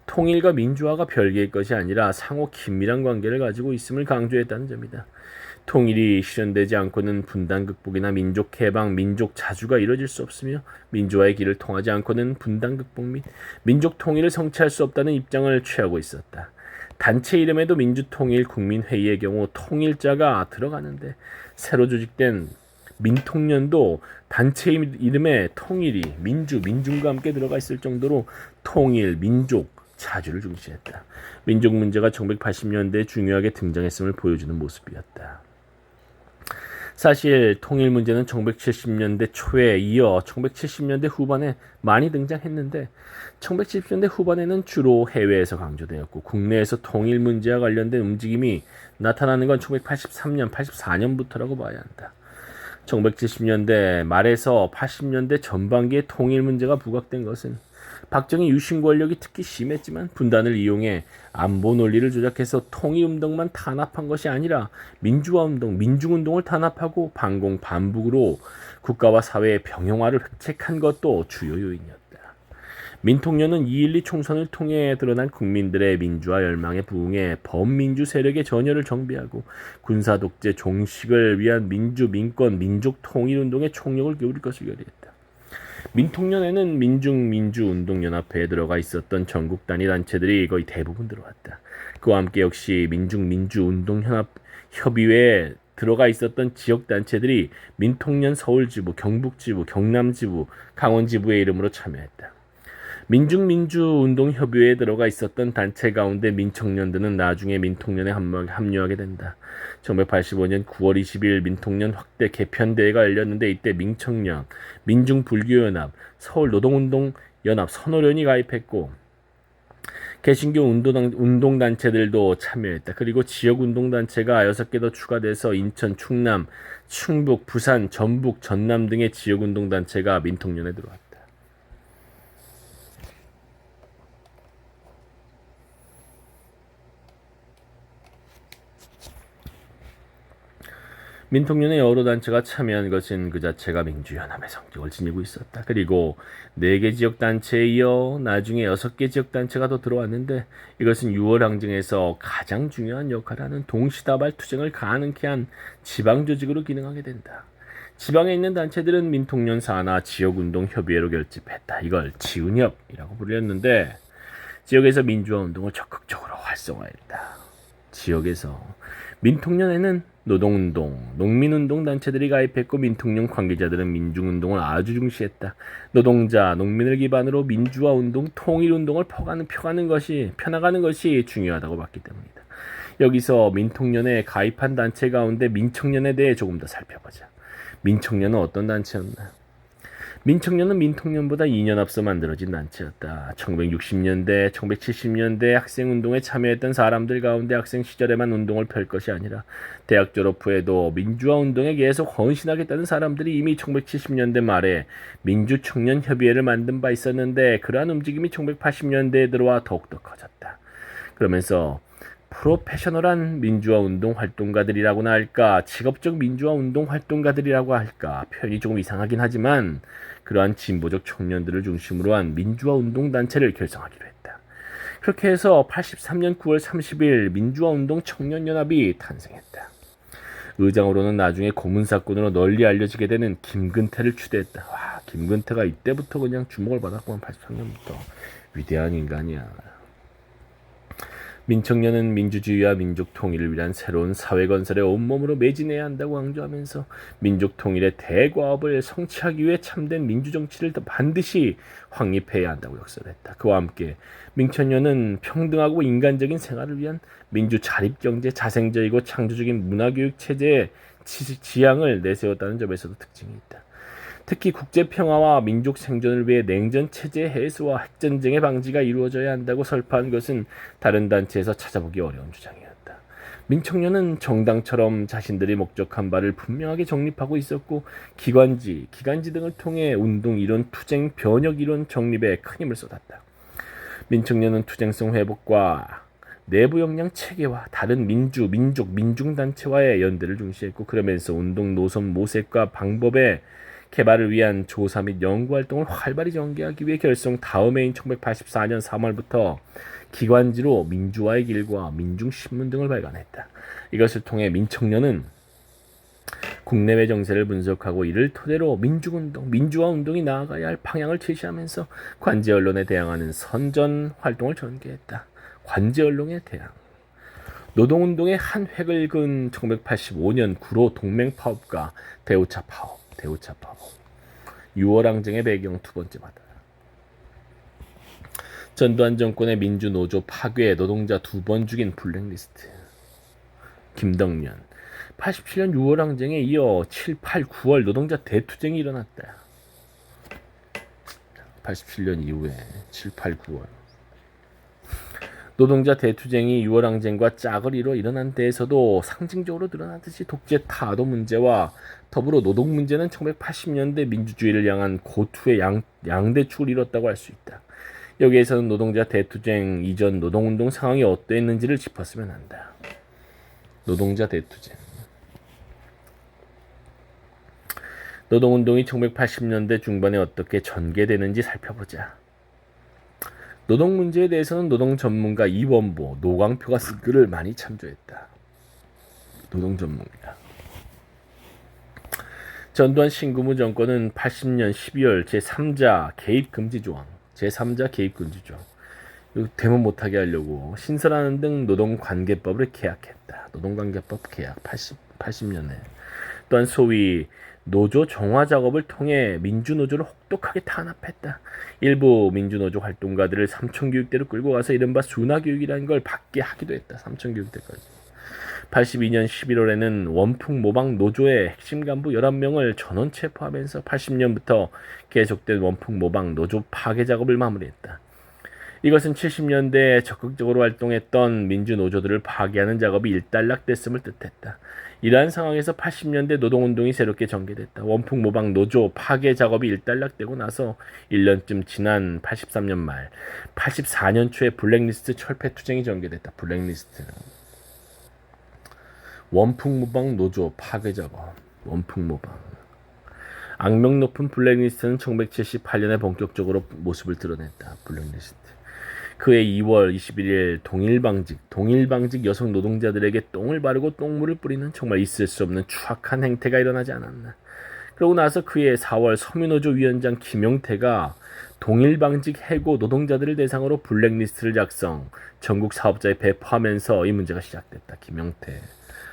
통일과 민주화가 별개의 것이 아니라 상호 긴밀한 관계를 가지고 있음을 강조했다는 점이다. 통일이 실현되지 않고는 분단 극복이나 민족 해방, 민족 자주가 이루어질 수 없으며 민주화의 길을 통하지 않고는 분단 극복 및 민족 통일을 성취할 수 없다는 입장을 취하고 있었다. 단체 이름에도 민주통일국민회의의 경우 통일자가 들어가는데 새로 조직된 민통련도 단체 이름에 통일이 민중과 함께 들어가 있을 정도로 통일, 민족, 자주를 중시했다. 민족 문제가 1980년대에 중요하게 등장했음을 보여주는 모습이었다. 사실 통일 문제는 1970년대 초에 이어 1970년대 후반에 많이 등장했는데 1970년대 후반에는 주로 해외에서 강조되었고 국내에서 통일 문제와 관련된 움직임이 나타나는 건 1983년, 84년부터라고 봐야 한다. 1970년대 말에서 80년대 전반기에 통일 문제가 부각된 것은 박정희 유신 권력이 특히 심했지만 분단을 이용해 안보 논리를 조작해서 통일운동만 탄압한 것이 아니라 민주화운동, 민중운동을 탄압하고 반공 반북으로 국가와 사회의 병영화를 획책한 것도 주요 요인이었다. 민통년은 2.12 총선을 통해 드러난 국민들의 민주화 열망에 부응해 범민주 세력의 전열을 정비하고 군사독재 종식을 위한 민주, 민권, 민족 통일운동에 총력을 기울일 것을 결의했다. 민통년에는 민중민주운동연합회에 들어가 있었던 전국 단위 단체들이 거의 대부분 들어왔다. 그와 함께 역시 민중민주운동협의회에 들어가 있었던 지역단체들이 민통년 서울지부, 경북지부, 경남지부, 강원지부의 이름으로 참여했다. 민중민주운동협의회에 들어가 있었던 단체 가운데 민청년들은 나중에 민통년에 합류하게 된다. 1985년 9월 20일 민통년 확대 개편대회가 열렸는데 이때 민청년, 민중불교연합, 서울노동운동연합 선호련이 가입했고 개신교 운동단체들도 참여했다. 그리고 지역운동단체가 6개 더 추가돼서 인천, 충남, 충북, 부산, 전북, 전남 등의 지역운동단체가 민통년에 들어왔다. 민통년의 여러 단체가 참여한 것은 그 자체가 민주연합의 성격을 지니고 있었다. 그리고 4개 지역단체에 이어 나중에 6개 지역단체가 더 들어왔는데 이것은 6월 항쟁에서 가장 중요한 역할을 하는 동시다발 투쟁을 가능케 한 지방조직으로 기능하게 된다. 지방에 있는 단체들은 민통년 산하 지역운동협의회로 결집했다. 이걸 지운협이라고 불렸는데 지역에서 민주화운동을 적극적으로 활성화했다. 지역에서 민통년에는 노동운동, 농민운동 단체들이 가입했고 민통년 관계자들은 민중운동을 아주 중시했다. 노동자, 농민을 기반으로 민주화운동, 통일운동을 펴나가는 것이 중요하다고 봤기 때문이다. 여기서 민통년에 가입한 단체 가운데 민청년에 대해 조금 더 살펴보자. 민청년은 어떤 단체였나? 민청년은 민통년보다 2년 앞서 만들어진 단체였다. 1960년대, 1970년대 학생운동에 참여했던 사람들 가운데 학생 시절에만 운동을 펼 것이 아니라 대학 졸업 후에도 민주화운동에 계속 헌신하겠다는 사람들이 이미 1970년대 말에 민주청년협의회를 만든 바 있었는데 그러한 움직임이 1980년대에 들어와 더욱더 커졌다. 그러면서 프로페셔널한 민주화운동 활동가들이라고나 할까, 직업적 민주화운동 활동가들이라고 할까, 표현이 조금 이상하긴 하지만 그러한 진보적 청년들을 중심으로 한 민주화운동단체를 결성하기로 했다. 그렇게 해서 83년 9월 30일 민주화운동 청년연합이 탄생했다. 의장으로는 나중에 고문사건으로 널리 알려지게 되는 김근태를 추대했다. 와, 김근태가 이때부터 그냥 주목을 받았구만. 83년부터. 위대한 인간이야. 민청년은 민주주의와 민족 통일을 위한 새로운 사회 건설에 온몸으로 매진해야 한다고 강조하면서 민족 통일의 대과업을 성취하기 위해 참된 민주정치를 반드시 확립해야 한다고 역설했다. 그와 함께 민청년은 평등하고 인간적인 생활을 위한 민주 자립경제, 자생적이고 창조적인 문화교육 체제의 지향을 내세웠다는 점에서도 특징이 있다. 특히 국제평화와 민족 생존을 위해 냉전체제 해소와 핵전쟁의 방지가 이루어져야 한다고 설파한 것은 다른 단체에서 찾아보기 어려운 주장이었다. 민청년은 정당처럼 자신들이 목적한 바를 분명하게 정립하고 있었고 기관지 등을 통해 운동 이론, 투쟁, 변혁 이론 정립에 큰 힘을 쏟았다. 민청년은 투쟁성 회복과 내부 역량 체계와 다른 민주, 민족, 민중단체와의 연대를 중시했고 그러면서 운동 노선 모색과 방법의 개발을 위한 조사 및 연구활동을 활발히 전개하기 위해 결성 다음 해인 1984년 3월부터 기관지로 민주화의 길과 민중신문 등을 발간했다. 이것을 통해 민청년은 국내외 정세를 분석하고 이를 토대로 민중운동, 민주화운동이 나아가야 할 방향을 제시하면서 관제 언론에 대항하는 선전 활동을 전개했다. 관제 언론에 대항. 노동운동의 한 획을 그은 1985년 구로 동맹파업과 대우차 파업. 6월 항쟁의 배경 두 번째 바다. 전두환 정권의 민주노조 파괴, 노동자 2번 죽인 블랙리스트. 김덕년. 87년 6월 항쟁에 이어 7, 8, 9월 노동자 대투쟁이 일어났다. 87년 이후에 7, 8, 9월 노동자 대투쟁이 6월 항쟁과 짝을 이뤄 일어난 데에서도 상징적으로 드러나듯이 독재 타도 문제와 더불어 노동 문제는 1980년대 민주주의를 향한 고투의 양대축을 이뤘다고 할 수 있다. 여기에서는 노동자 대투쟁 이전 노동운동 상황이 어떠했는지를 짚었으면 한다. 노동자 대투쟁 노동운동이 1980년대 중반에 어떻게 전개되는지 살펴보자. 노동 문제에 대해서는 노동 전문가 이원보, 노광표가 쓴 글을 많이 참조했다. 노동 전문가. 전두환 신군부 정권은 80년 12월 제3자 개입 금지 조항, 대문 못하게 하려고 신설하는 등 노동관계법을 개약했다. 노동관계법 개약 80년에. 또한 소위 노조 정화 작업을 통해 민주노조를 혹독하게 탄압했다. 일부 민주노조 활동가들을 삼천교육대로 끌고 가서 이른바 순화교육이라는 걸 받게 하기도 했다. 삼천교육대까지. 82년 11월에는 원풍 모방 노조의 핵심 간부 11명을 전원 체포하면서 80년부터 계속된 원풍 모방 노조 파괴 작업을 마무리했다. 이것은 70년대에 적극적으로 활동했던 민주노조들을 파괴하는 작업이 일단락됐음을 뜻했다. 이러한 상황에서 80년대 노동운동이 새롭게 전개됐다. 원풍 모방 노조 파괴 작업이 일단락되고 나서 1년쯤 지난 83년 말, 84년 초에 블랙리스트 철폐 투쟁이 전개됐다. 블랙리스트. 원풍 모방 노조 파괴 작업. 원풍 모방. 악명 높은 블랙리스트는 1978년에 본격적으로 모습을 드러냈다. 블랙리스트. 그해 2월 21일 동일방직 여성 노동자들에게 똥을 바르고 똥물을 뿌리는 정말 있을 수 없는 추악한 행태가 일어나지 않았나. 그러고 나서 그해 4월 서민노조 위원장 김용태가 동일방직 해고 노동자들을 대상으로 블랙리스트를 작성, 전국 사업자에 배포하면서 이 문제가 시작됐다. 김용태,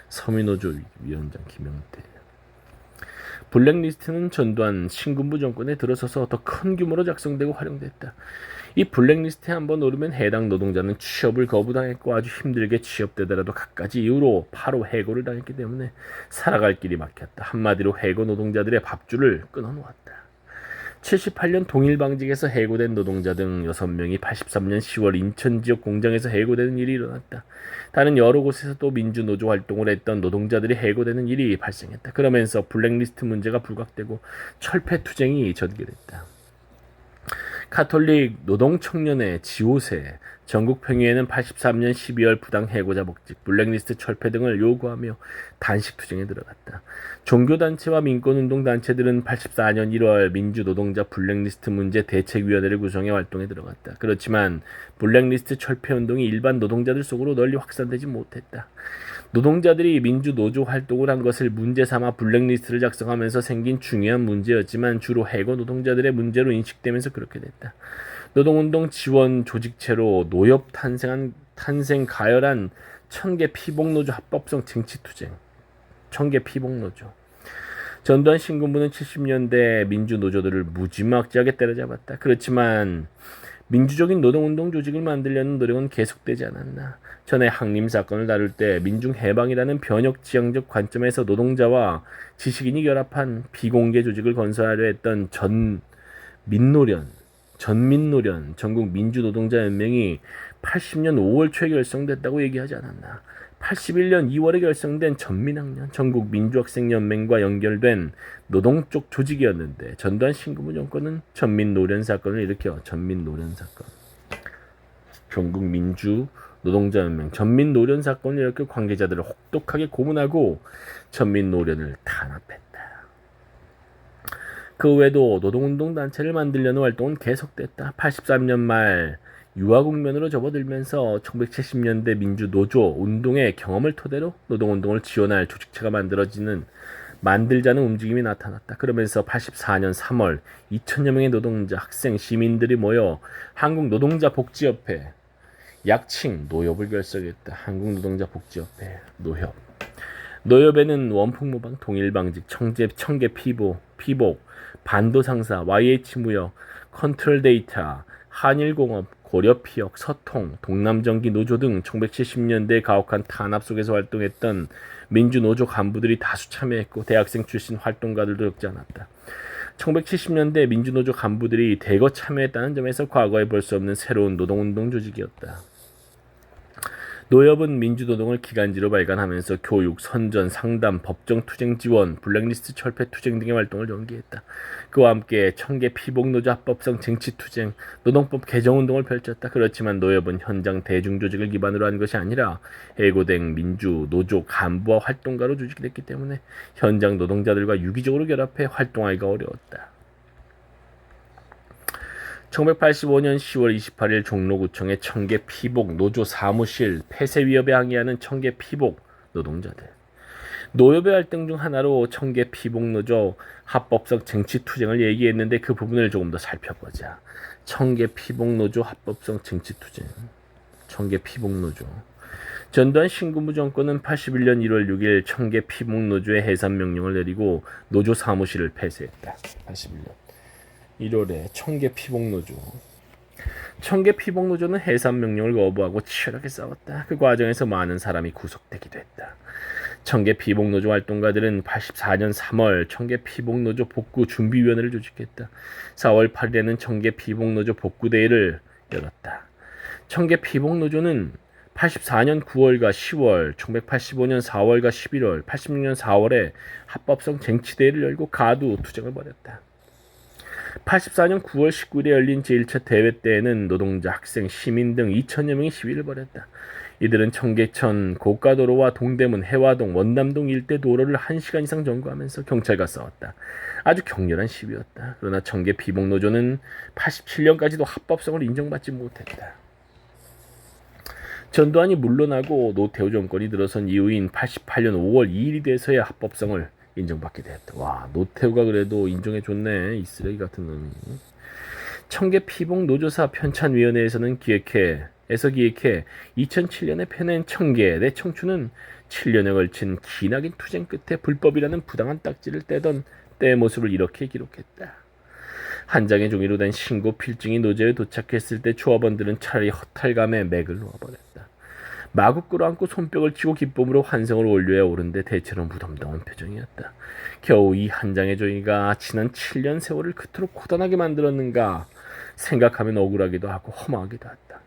서민노조 위원장 김용태. 블랙리스트는 전두환 신군부 정권에 들어서서 더 큰 규모로 작성되고 활용됐다. 이 블랙리스트에 한번 오르면 해당 노동자는 취업을 거부당했고 아주 힘들게 취업되더라도 갖가지 이유로 바로 해고를 당했기 때문에 살아갈 길이 막혔다. 한마디로 해고 노동자들의 밥줄을 끊어놓았다. 78년 동일방직에서 해고된 노동자 등 6명이 83년 10월 인천 지역 공장에서 해고되는 일이 일어났다. 다른 여러 곳에서 또 민주노조 활동을 했던 노동자들이 해고되는 일이 발생했다. 그러면서 블랙리스트 문제가 부각되고 철폐투쟁이 전개됐다. 카톨릭 노동청년회 지호세 전국평의회는 83년 12월 부당 해고자 복직, 블랙리스트 철폐 등을 요구하며 단식투쟁에 들어갔다. 종교단체와 민권운동단체들은 84년 1월 민주노동자 블랙리스트 문제 대책위원회를 구성해 활동에 들어갔다. 그렇지만 블랙리스트 철폐운동이 일반 노동자들 속으로 널리 확산되지 못했다. 노동자들이 민주노조 활동을 한 것을 문제 삼아 블랙리스트를 작성하면서 생긴 중요한 문제였지만 주로 해고 노동자들의 문제로 인식되면서 그렇게 됐다. 노동운동 지원 조직체로 노엽 탄생 가열한 청계 피복노조 합법성 쟁취투쟁. 청계 피복노조. 전두환 신군부는 70년대 민주노조들을 무지막지하게 때려잡았다. 그렇지만 민주적인 노동운동 조직을 만들려는 노력은 계속되지 않았나. 전에 항림 사건을 다룰 때 민중해방이라는 변혁 지향적 관점에서 노동자와 지식인이 결합한 비공개 조직을 건설하려 했던 전민노련 전국 민주노동자연맹이 80년 5월 초에 결성됐다고 얘기하지 않았나. 81년 2월에 결성된 전민학년 전국 민주학생연맹과 연결된 노동쪽 조직이었는데 전두환 신군부 정권은 전민노련 사건을 일으켜 전민노련 사건. 전국 민주노동자연맹 전민노련 사건을 일으켜 관계자들을 혹독하게 고문하고 전민노련을 탄압했다. 그 외에도 노동운동 단체를 만들려는 활동은 계속됐다. 83년 말 유화국면으로 접어들면서 1970년대 민주노조 운동의 경험을 토대로 노동운동을 지원할 조직체가 만들자는 움직임이 나타났다. 그러면서 84년 3월 2천여 명의 노동자, 학생, 시민들이 모여 한국노동자복지협회, 약칭 노협을 결성했다. 한국노동자복지협회, 노협. 노협에는 원풍모방, 동일방직, 청계 피복, 반도상사, YH무역, 컨트롤데이터, 한일공업, 고려 피역, 서통, 동남정기 노조 등 1970년대에 가혹한 탄압 속에서 활동했던 민주노조 간부들이 다수 참여했고 대학생 출신 활동가들도 적지 않았다. 1970년대 민주노조 간부들이 대거 참여했다는 점에서 과거에 볼 수 없는 새로운 노동운동 조직이었다. 노엽은 민주노동을 기간지로 발간하면서 교육, 선전, 상담, 법정 투쟁 지원, 블랙리스트 철폐 투쟁 등의 활동을 전개했다. 그와 함께 청계 피복노조 합법성 쟁취투쟁, 노동법 개정운동을 펼쳤다. 그렇지만 노엽은 현장 대중조직을 기반으로 한 것이 아니라 해고된 민주, 노조, 간부와 활동가로 조직됐기 때문에 현장 노동자들과 유기적으로 결합해 활동하기가 어려웠다. 1985년 10월 28일 종로구청의 청계 피복 노조 사무실 폐쇄 위협에 항의하는 청계 피복 노동자들. 노엽의 활동 중 하나로 청계 피복 노조 합법성 쟁취 투쟁을 얘기했는데 그 부분을 조금 더 살펴보자. 청계 피복 노조 합법성 쟁취 투쟁. 청계 피복 노조. 전두환 신군부 정권은 81년 1월 6일 청계 피복 노조의 해산 명령을 내리고 노조 사무실을 폐쇄했다. 81년 1월에 청계 피복노조. 청계 피복노조는 해산 명령을 거부하고 치열하게 싸웠다. 그 과정에서 많은 사람이 구속되기도 했다. 청계 피복노조 활동가들은 84년 3월 청계 피복노조 복구 준비위원회를 조직했다. 4월 8일에는 청계 피복노조 복구대회를 열었다. 청계 피복노조는 84년 9월과 10월, 1985년 4월과 11월, 86년 4월에 합법성 쟁취대회를 열고 가두 투쟁을 벌였다. 84년 9월 19일에 열린 제1차 대회 때에는 노동자, 학생, 시민 등 2천여 명이 시위를 벌였다. 이들은 청계천, 고가도로와 동대문, 해화동, 원남동 일대 도로를 1시간 이상 점거하면서 경찰과 싸웠다. 아주 격렬한 시위였다. 그러나 청계 피복노조는 87년까지도 합법성을 인정받지 못했다. 전두환이 물러나고 노태우 정권이 들어선 이후인 88년 5월 2일이 돼서야 합법성을 인정받게 되었다. 와, 노태우가 그래도 인정해줬네. 이 쓰레기 같은 놈이. 청계 피복 노조사 편찬위원회에서는 기획해 2007년에 펴낸 청계 내 청춘은 7년에 걸친 기나긴 투쟁 끝에 불법이라는 부당한 딱지를 떼던 때의 모습을 이렇게 기록했다. 한 장의 종이로 된 신고 필증이 노조에 도착했을 때 조합원들은 차라리 허탈감에 맥을 놓아버렸다. 마구 끌어안고 손뼉을 치고 기쁨으로 환성을 올려야 오른데 대체로 무덤덤한 표정이었다. 겨우 이 한 장의 종이가 지난 7년 세월을 그토록 고단하게 만들었는가 생각하면 억울하기도 하고 허무하기도 했다.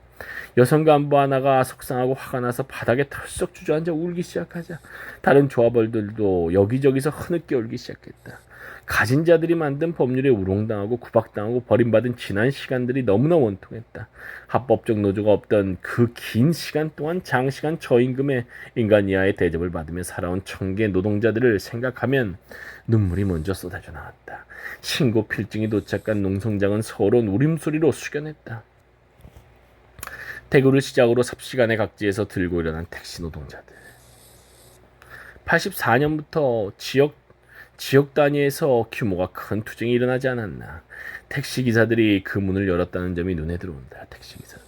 여성 간부 하나가 속상하고 화가 나서 바닥에 털썩 주저앉아 울기 시작하자 다른 조합원들도 여기저기서 흐느껴 울기 시작했다. 가진 자들이 만든 법률에 우롱당하고 구박당하고 버림받은 지난 시간들이 너무나 원통했다. 합법적 노조가 없던 그 긴 시간 동안 장시간 저임금의 인간 이하의 대접을 받으며 살아온 청계 노동자들을 생각하면 눈물이 먼저 쏟아져 나왔다. 신고 필증이 도착한 농성장은 서러운 울음소리로 숙연했다. 대구를 시작으로 삽시간에 각지에서 들고 일어난 택시 노동자들. 84년부터 지역 단위에서 규모가 큰 투쟁이 일어나지 않았나. 택시기사들이 그 문을 열었다는 점이 눈에 들어온다. 택시기사들.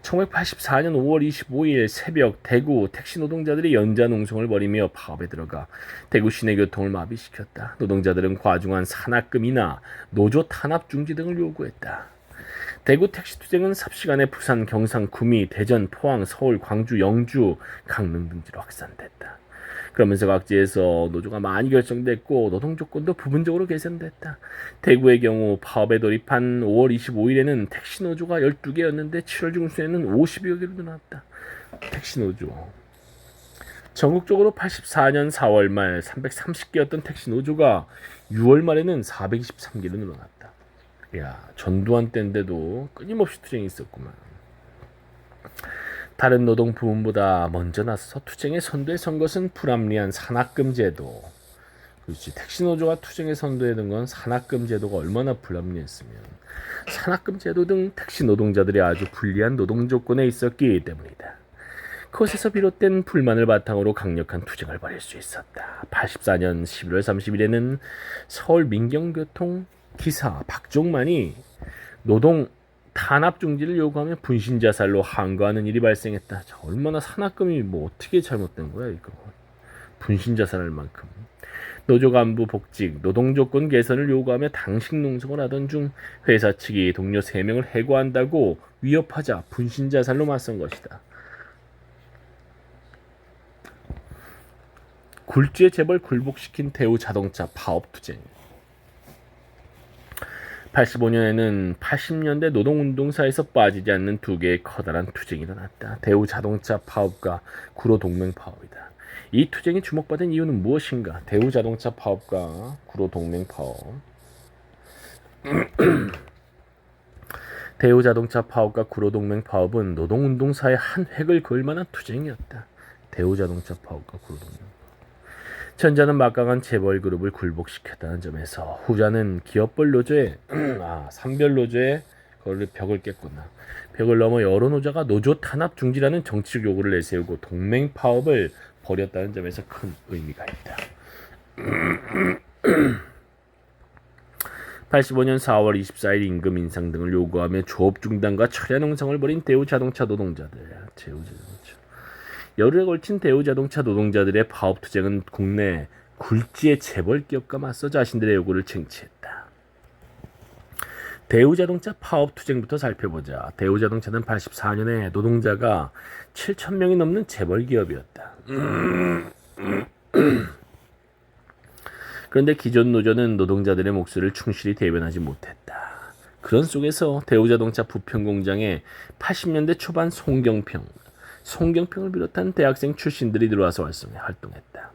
1984년 5월 25일 새벽 대구 택시 노동자들이 연좌농성을 벌이며 파업에 들어가 대구 시내 교통을 마비시켰다. 노동자들은 과중한 산학금이나 노조 탄압 중지 등을 요구했다. 대구 택시 투쟁은 삽시간에 부산, 경상, 구미, 대전, 포항, 서울, 광주, 영주, 강릉 등지로 확산됐다. 그러면서 각지에서 노조가 많이 결성됐고 노동 조건도 부분적으로 개선됐다. 대구의 경우 파업에 돌입한 5월 25일에는 택시 노조가 12개였는데 7월 중순에는 50여 개로 늘어났다. 택시 노조. 전국적으로 84년 4월 말 330개였던 택시 노조가 6월 말에는 423개로 늘어났다. 야, 전두환 때인데도 끊임없이 투쟁이 있었구만. 다른 노동 부문보다 먼저 나서서 투쟁의 선두에 선 것은 불합리한 산학금 제도. 그렇지. 택시노조가 투쟁에 선두했던 건 산학금 제도가 얼마나 불합리했으면 산학금 제도 등 택시 노동자들이 아주 불리한 노동 조건에 있었기 때문이다. 그것에서 비롯된 불만을 바탕으로 강력한 투쟁을 벌일 수 있었다. 84년 11월 30일에는 서울 민경교통 기사 박종만이 노동 탄압 중지를 요구하며 분신 자살로 항거하는 일이 발생했다. 자, 얼마나 산학금이 뭐 어떻게 잘못된 거야 이거. 분신자살할 만큼 노조 간부 복직, 노동조건 개선을 요구하며 당식 농성을 하던 중 회사 측이 동료 3명을 해고한다고 위협하자 분신자살로 맞선 것이다. 굴지의 재벌 굴복시킨 대우자동차 파업투쟁. 85년에는 80년대 노동운동사에서 빠지지 않는 2개의 커다란 투쟁이 일어났다. 대우자동차 파업과 구로동맹 파업이다. 이 투쟁이 주목받은 이유는 무엇인가? 대우자동차 파업과 구로동맹 파업. 대우자동차 파업과 구로동맹 파업은 노동운동사의 한 획을 그을 만한 투쟁이었다. 대우자동차 파업과 구로동맹. 전자는 막강한 재벌 그룹을 굴복시켰다는 점에서 후자는 기업별 노조의 산별 노조의 벽을 깼구나. 벽을 넘어 여러 노조가 노조 탄압 중지라는 정치적 요구를 내세우고 동맹 파업을 벌였다는 점에서 큰 의미가 있다. 85년 4월 24일 임금 인상 등을 요구하며 조업 중단과 철야 농성을 벌인 대우자동차 노동자들. 열흘에 걸친 대우자동차 노동자들의 파업 투쟁은 국내 굴지의 재벌 기업과 맞서 자신들의 요구를 쟁취했다. 대우자동차 파업 투쟁부터 살펴보자. 대우자동차는 84년에 노동자가 7,000명이 넘는 재벌 기업이었다. 그런데 기존 노조는 노동자들의 목소리를 충실히 대변하지 못했다. 그런 속에서 대우자동차 부평공장에 80년대 초반 송경평을 비롯한 대학생 출신들이 들어와서 활동했다.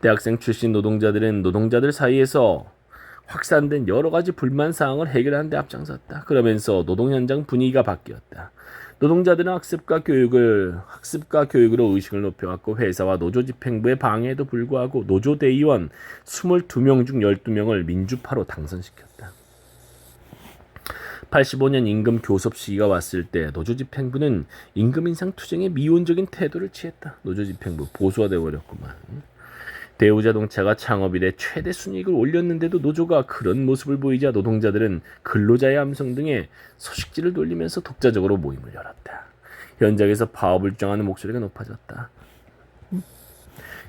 대학생 출신 노동자들은 노동자들 사이에서 확산된 여러 가지 불만 사항을 해결하는 데 앞장섰다. 그러면서 노동 현장 분위기가 바뀌었다. 노동자들은 학습과 교육으로 의식을 높여왔고 회사와 노조 집행부의 방해에도 불구하고 노조 대의원 22명 중 12명을 민주파로 당선시켰다. 85년 임금 교섭 시기가 왔을 때 노조 집행부는 임금 인상 투쟁에 미온적인 태도를 취했다. 노조 집행부 보수화돼 버렸구만. 대우자동차가 창업 이래 최대 순이익을 올렸는데도 노조가 그런 모습을 보이자 노동자들은 근로자의 함성 등의 소식지를 돌리면서 독자적으로 모임을 열었다. 현장에서 파업을 주장하는 목소리가 높아졌다.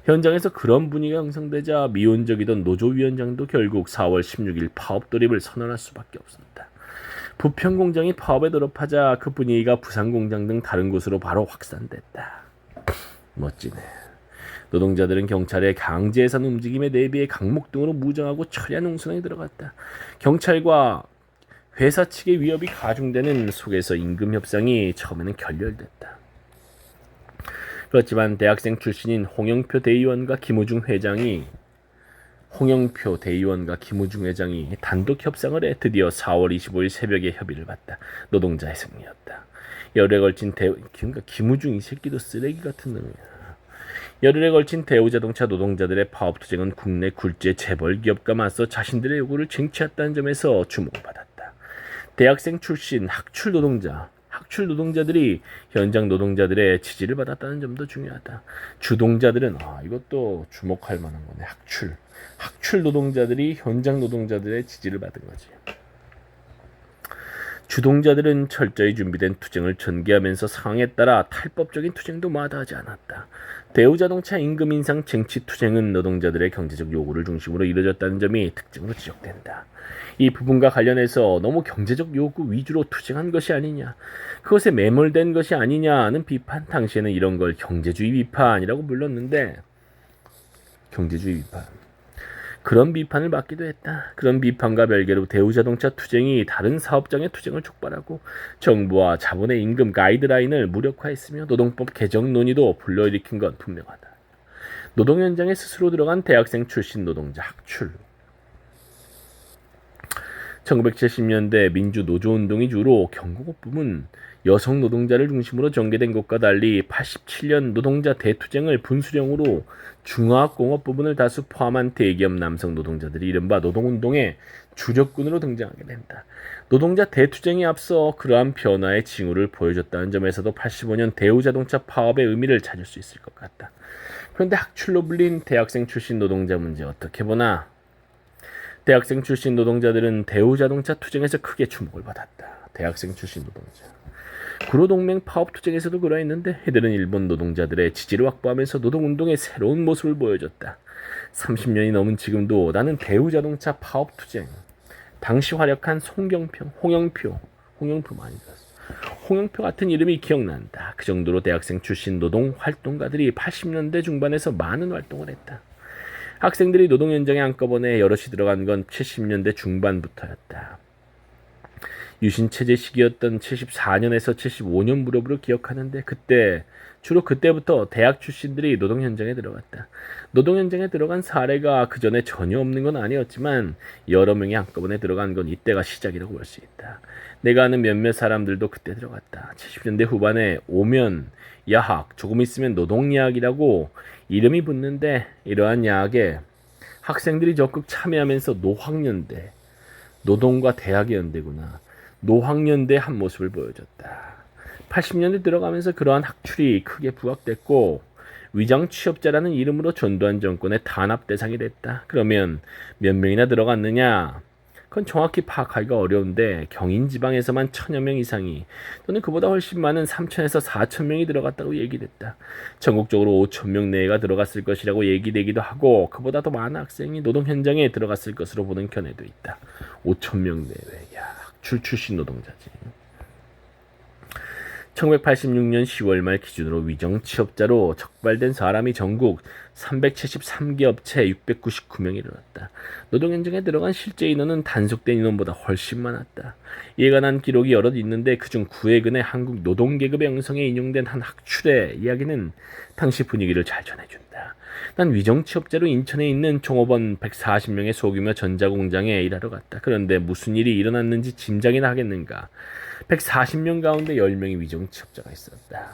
현장에서 그런 분위기가 형성되자 미온적이던 노조위원장도 결국 4월 16일 파업 돌입을 선언할 수밖에 없었다. 부평공장이 파업에 돌입하자 그 분위기가 부산공장 등 다른 곳으로 바로 확산됐다. 멋지네. 노동자들은 경찰의 강제해산 움직임에 대비해 강목 등으로 무장하고 철야 농성에 들어갔다. 경찰과 회사 측의 위협이 가중되는 속에서 임금 협상이 처음에는 결렬됐다. 그렇지만 대학생 출신인 홍영표 대의원과 김우중 회장이 단독 협상을 해 드디어 4월 25일 새벽에 협의를 봤다. 노동자의 승리였다. 열흘에 걸친 김우중 이 새끼도 쓰레기 같은 놈이야. 열흘에 걸친 대우자동차 노동자들의 파업 투쟁은 국내 굴지의 재벌 기업과 맞서 자신들의 요구를 쟁취했다는 점에서 주목을 받았다. 대학생 출신 학출 노동자들이 현장 노동자들의 지지를 받았다는 점도 중요하다. 주동자들은 이것도 주목할 만한 거네. 학출 노동자들이 현장 노동자들의 지지를 받은 거지. 주동자들은 철저히 준비된 투쟁을 전개하면서 상황에 따라 탈법적인 투쟁도 마다하지 않았다. 대우자동차 임금 인상 쟁취 투쟁은 노동자들의 경제적 요구를 중심으로 이루어졌다는 점이 특징으로 지적된다. 이 부분과 관련해서 너무 경제적 요구 위주로 투쟁한 것이 아니냐, 그것에 매몰된 것이 아니냐는 비판, 당시에는 이런 걸 경제주의 비판이라고 불렀는데, 경제주의 비판. 그런 비판을 받기도 했다. 그런 비판과 별개로 대우자동차 투쟁이 다른 사업장의 투쟁을 촉발하고 정부와 자본의 임금 가이드라인을 무력화했으며 노동법 개정 논의도 불러일으킨 건 분명하다. 노동 현장에 스스로 들어간 대학생 출신 노동자 학출. 1970년대 민주노조운동이 주로 경공업부문 여성 노동자를 중심으로 전개된 것과 달리 87년 노동자 대투쟁을 분수령으로 중화공업 부분을 다수 포함한 대기업 남성 노동자들이 이른바 노동운동의 주력군으로 등장하게 된다. 노동자 대투쟁에 앞서 그러한 변화의 징후를 보여줬다는 점에서도 85년 대우자동차 파업의 의미를 찾을 수 있을 것 같다. 그런데 학출로 불린 대학생 출신 노동자 문제 어떻게 보나? 대학생 출신 노동자들은 대우자동차 투쟁에서 크게 주목을 받았다. 대학생 출신 노동자. 구로동맹 파업투쟁에서도 그러했는데 이들은 일본 노동자들의 지지를 확보하면서 노동운동의 새로운 모습을 보여줬다. 30년이 넘은 지금도 나는 대우자동차 파업투쟁, 당시 활약한 홍영표 많이 들었어. 홍영표 같은 이름이 기억난다. 그 정도로 대학생 출신 노동 활동가들이 80년대 중반에서 많은 활동을 했다. 학생들이 노동 현장에 한꺼번에 여럿이 들어간 건 70년대 중반부터였다. 유신 체제 시기였던 74년에서 75년 무렵으로 기억하는데 주로 그때부터 대학 출신들이 노동 현장에 들어갔다. 노동 현장에 들어간 사례가 그 전에 전혀 없는 건 아니었지만 여러 명이 한꺼번에 들어간 건 이때가 시작이라고 볼 수 있다. 내가 아는 몇몇 사람들도 그때 들어갔다. 70년대 후반에 오면 야학, 조금 있으면 노동야학이라고 이름이 붙는데 이러한 야학에 학생들이 적극 참여하면서 노학연대, 노동과 대학의 연대구나. 노학연대의 한 모습을 보여줬다. 80년대 들어가면서 그러한 학출이 크게 부각됐고 위장 취업자라는 이름으로 전두환 정권의 탄압 대상이 됐다. 그러면 몇 명이나 들어갔느냐? 그건 정확히 파악하기가 어려운데 경인 지방에서만 1000여 명 이상이 또는 그보다 훨씬 많은 3000에서 4000 명이 들어갔다고 얘기됐다. 전국적으로 5000 명 내외가 들어갔을 것이라고 얘기되기도 하고 그보다 더 많은 학생이 노동 현장에 들어갔을 것으로 보는 견해도 있다. 5000 명 내외. 야, 출신 노동자지. 1986년 10월 말 기준으로 위정 취업자로 적발된 사람이 전국 373개 업체에 699명이 이르렀다. 노동 현장에 들어간 실제 인원은 단속된 인원보다 훨씬 많았다. 이에 관한 기록이 여럿 있는데 그중 9회근의 한국 노동계급의 영성에 인용된 한 학출의 이야기는 당시 분위기를 잘 전해준다. 난 위정 취업자로 인천에 있는 종업원 140명의 소규모 전자공장에 일하러 갔다. 그런데 무슨 일이 일어났는지 짐작이나 하겠는가. 140명 가운데 10명이 위정 취업자가 있었다.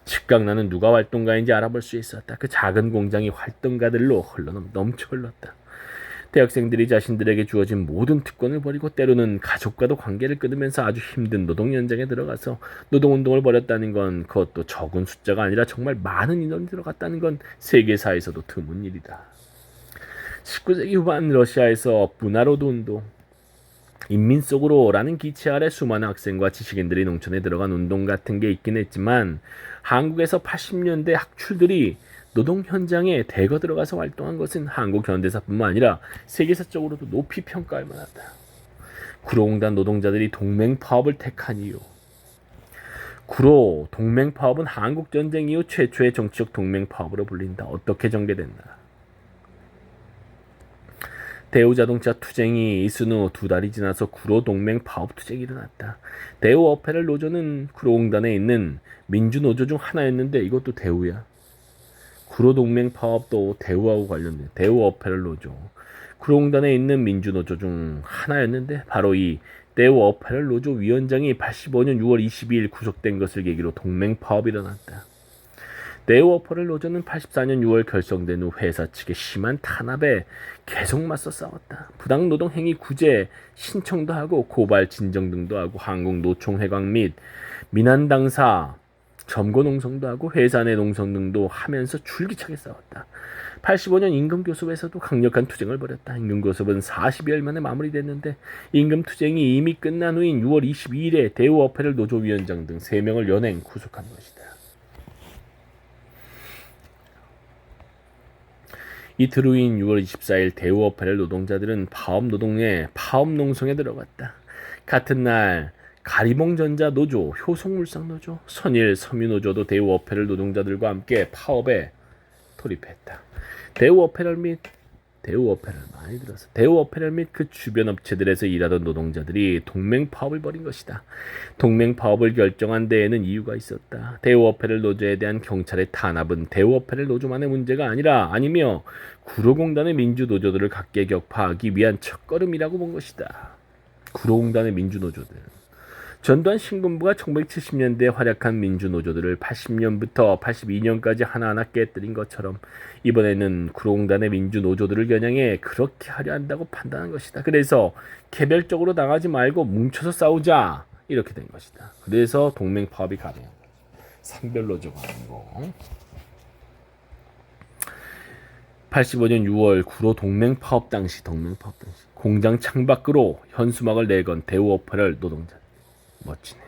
즉각 나는 누가 활동가인지 알아볼 수 있었다. 그 작은 공장이 활동가들로 넘쳐 흘렀다. 대학생들이 자신들에게 주어진 모든 특권을 버리고 때로는 가족과도 관계를 끊으면서 아주 힘든 노동 현장에 들어가서 노동운동을 벌였다는 건 그것도 적은 숫자가 아니라 정말 많은 인원이 들어갔다는 건 세계사에서도 드문 일이다. 19세기 후반 러시아에서 분화로드 운동, 인민 속으로라는 기체 아래 수많은 학생과 지식인들이 농촌에 들어간 운동 같은 게 있긴 했지만 한국에서 80년대 학출들이 노동 현장에 대거 들어가서 활동한 것은 한국 현대사뿐만 아니라 세계사적으로도 높이 평가할 만하다. 구로공단 노동자들이 동맹파업을 택한 이유. 구로 동맹파업은 한국전쟁 이후 최초의 정치적 동맹파업으로 불린다. 어떻게 전개됐나? 대우자동차 투쟁이 있은 후 2달이 지나서 구로 동맹 파업 투쟁이 일어났다. 대우 어페럴 노조는 구로공단에 있는 민주노조 중 하나였는데 이것도 대우야. 구로 동맹 파업도 대우하고 관련된 대우 어페럴 노조. 구로공단에 있는 민주노조 중 하나였는데 바로 이 대우 어페럴 노조 위원장이 85년 6월 22일 구속된 것을 계기로 동맹 파업이 일어났다. 대우 어퍼럴 노조는 84년 6월 결성된 후 회사 측의 심한 탄압에 계속 맞서 싸웠다. 부당노동 행위 구제 신청도 하고 고발 진정 등도 하고 한국노총회관 및 민한당사 점거 농성도 하고 회사 내 농성 등도 하면서 줄기차게 싸웠다. 85년 임금교섭에서도 강력한 투쟁을 벌였다. 임금교섭은 40여일 만에 마무리됐는데 임금투쟁이 이미 끝난 후인 6월 22일에 대우 어페럴 노조 위원장 등 3명을 연행 구속한 것이다. 이틀 후인 6월 24일 대우 어페럴 노동자들은 파업 농성에 들어갔다. 같은 날 가리봉전자 노조, 효성물상 노조, 선일 섬유노조도 대우 어페럴 노동자들과 함께 파업에 돌입했다. 대우 어페럴 및 그 주변 업체들에서 일하던 노동자들이 동맹 파업을 벌인 것이다. 동맹 파업을 결정한 데에는 이유가 있었다. 대우 어페럴 노조에 대한 경찰의 탄압은 대우 어페럴 노조만의 문제가 아니며 구로공단의 민주 노조들을 각계 격파하기 위한 첫걸음이라고 본 것이다. 구로공단의 민주 노조들. 전두환 신군부가 1970년대에 활약한 민주노조들을 80년부터 82년까지 하나하나 깨뜨린 것처럼 이번에는 구로공단의 민주노조들을 겨냥해 그렇게 하려 한다고 판단한 것이다. 그래서 개별적으로 당하지 말고 뭉쳐서 싸우자 이렇게 된 것이다. 그래서 동맹파업이 가능한 거야. 상별노조가 아니고. 85년 6월 구로 동맹파업 당시 공장 창밖으로 현수막을 내건 대우 어페럴 노동자. 멋지네.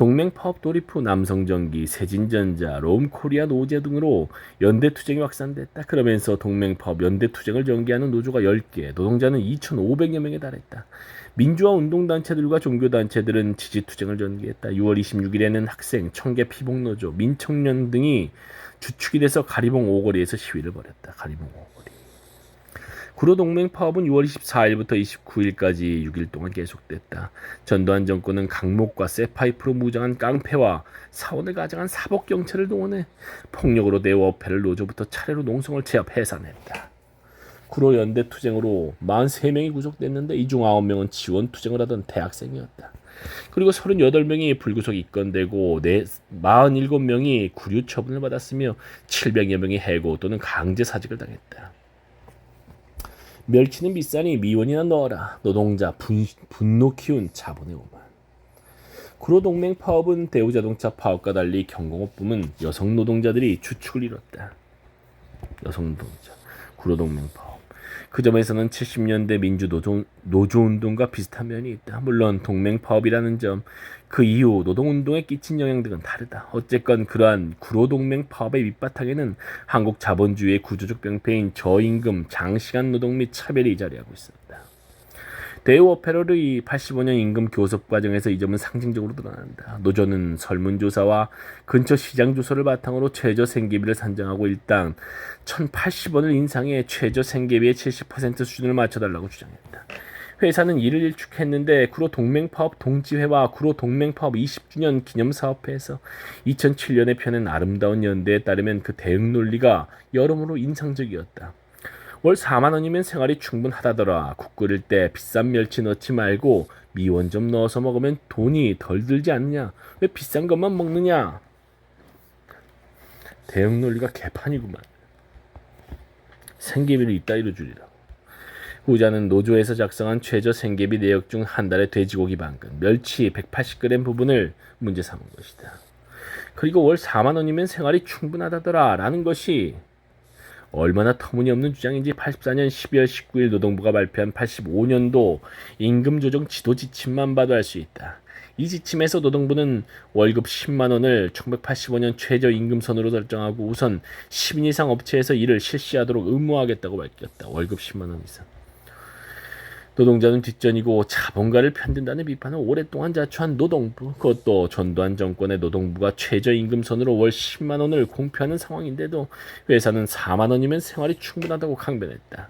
동맹파업 돌입 후 남성전기, 세진전자, 롬코리아 노제 등으로 연대투쟁이 확산됐다. 그러면서 동맹파업 연대투쟁을 전개하는 노조가 10개, 노동자는 2,500여 명에 달했다. 민주화 운동단체들과 종교단체들은 지지투쟁을 전개했다. 6월 26일에는 학생, 청계 피복노조, 민청년 등이 주축이 돼서 가리봉 5거리에서 시위를 벌였다. 가리봉 5거리. 구로동맹 파업은 6월 24일부터 29일까지 6일 동안 계속됐다. 전두환 정권은 강목과 쇠파이프로 무장한 깡패와 사원을 가장한 사법경찰을 동원해 폭력으로 대우어패를 노조부터 차례로 농성을 제압 해산했다. 구로 연대투쟁으로 43명이 구속됐는데 이 중 9명은 지원투쟁을 하던 대학생이었다. 그리고 38명이 불구속 입건되고 47명이 구류 처분을 받았으며 700여 명이 해고 또는 강제사직을 당했다. 멸치는 비싸니 미원이나 넣어라. 노동자 분노 키운 자본의 오만. 구로동맹 파업은 대우자동차 파업과 달리 경공업 부문 여성 노동자들이 주축을 이뤘다. 여성 노동자. 구로동맹 파업. 그 점에서는 70년대 노조운동과 비슷한 면이 있다. 물론 동맹파업이라는 점, 그 이후 노동운동에 끼친 영향 등은 다르다. 어쨌건 그러한 구로동맹 파업의 밑바탕에는 한국 자본주의의 구조적 병폐인 저임금, 장시간 노동 및 차별이 자리하고 있었다. 대우어페럴의 85년 임금 교섭 과정에서 이 점은 상징적으로 드러난다. 노조는 설문조사와 근처 시장 조사를 바탕으로 최저 생계비를 산정하고 일당 1,080원을 인상해 최저 생계비의 70% 수준을 맞춰달라고 주장했다. 회사는 이를 일축했는데 구로 동맹파업 동지회와 구로 동맹파업 20주년 기념사업회에서 2007년에 펴낸 아름다운 연대에 따르면 그 대응 논리가 여러모로 인상적이었다. 월 4만 원이면 생활이 충분하다더라. 국 끓일 때 비싼 멸치 넣지 말고 미원 좀 넣어서 먹으면 돈이 덜 들지 않느냐. 왜 비싼 것만 먹느냐. 대응 논리가 개판이구만. 생계비를 이따위로 줄이라. 후자는 노조에서 작성한 최저 생계비 내역 중 한 달에 돼지고기 반근, 멸치 180g 부분을 문제 삼은 것이다. 그리고 월 4만 원이면 생활이 충분하다더라 라는 것이 얼마나 터무니없는 주장인지 84년 12월 19일 노동부가 발표한 85년도 임금조정 지도 지침만 봐도 알 수 있다. 이 지침에서 노동부는 월급 10만 원을 1985년 최저임금선으로 설정하고 우선 10인 이상 업체에서 이를 실시하도록 의무화하겠다고 밝혔다. 월급 10만 원 이상. 노동자는 뒷전이고 자본가를 편든다는 비판을 오랫동안 자초한 노동부, 그것도 전두환 정권의 노동부가 최저임금선으로 월 10만 원을 공표하는 상황인데도 회사는 4만 원이면 생활이 충분하다고 강변했다.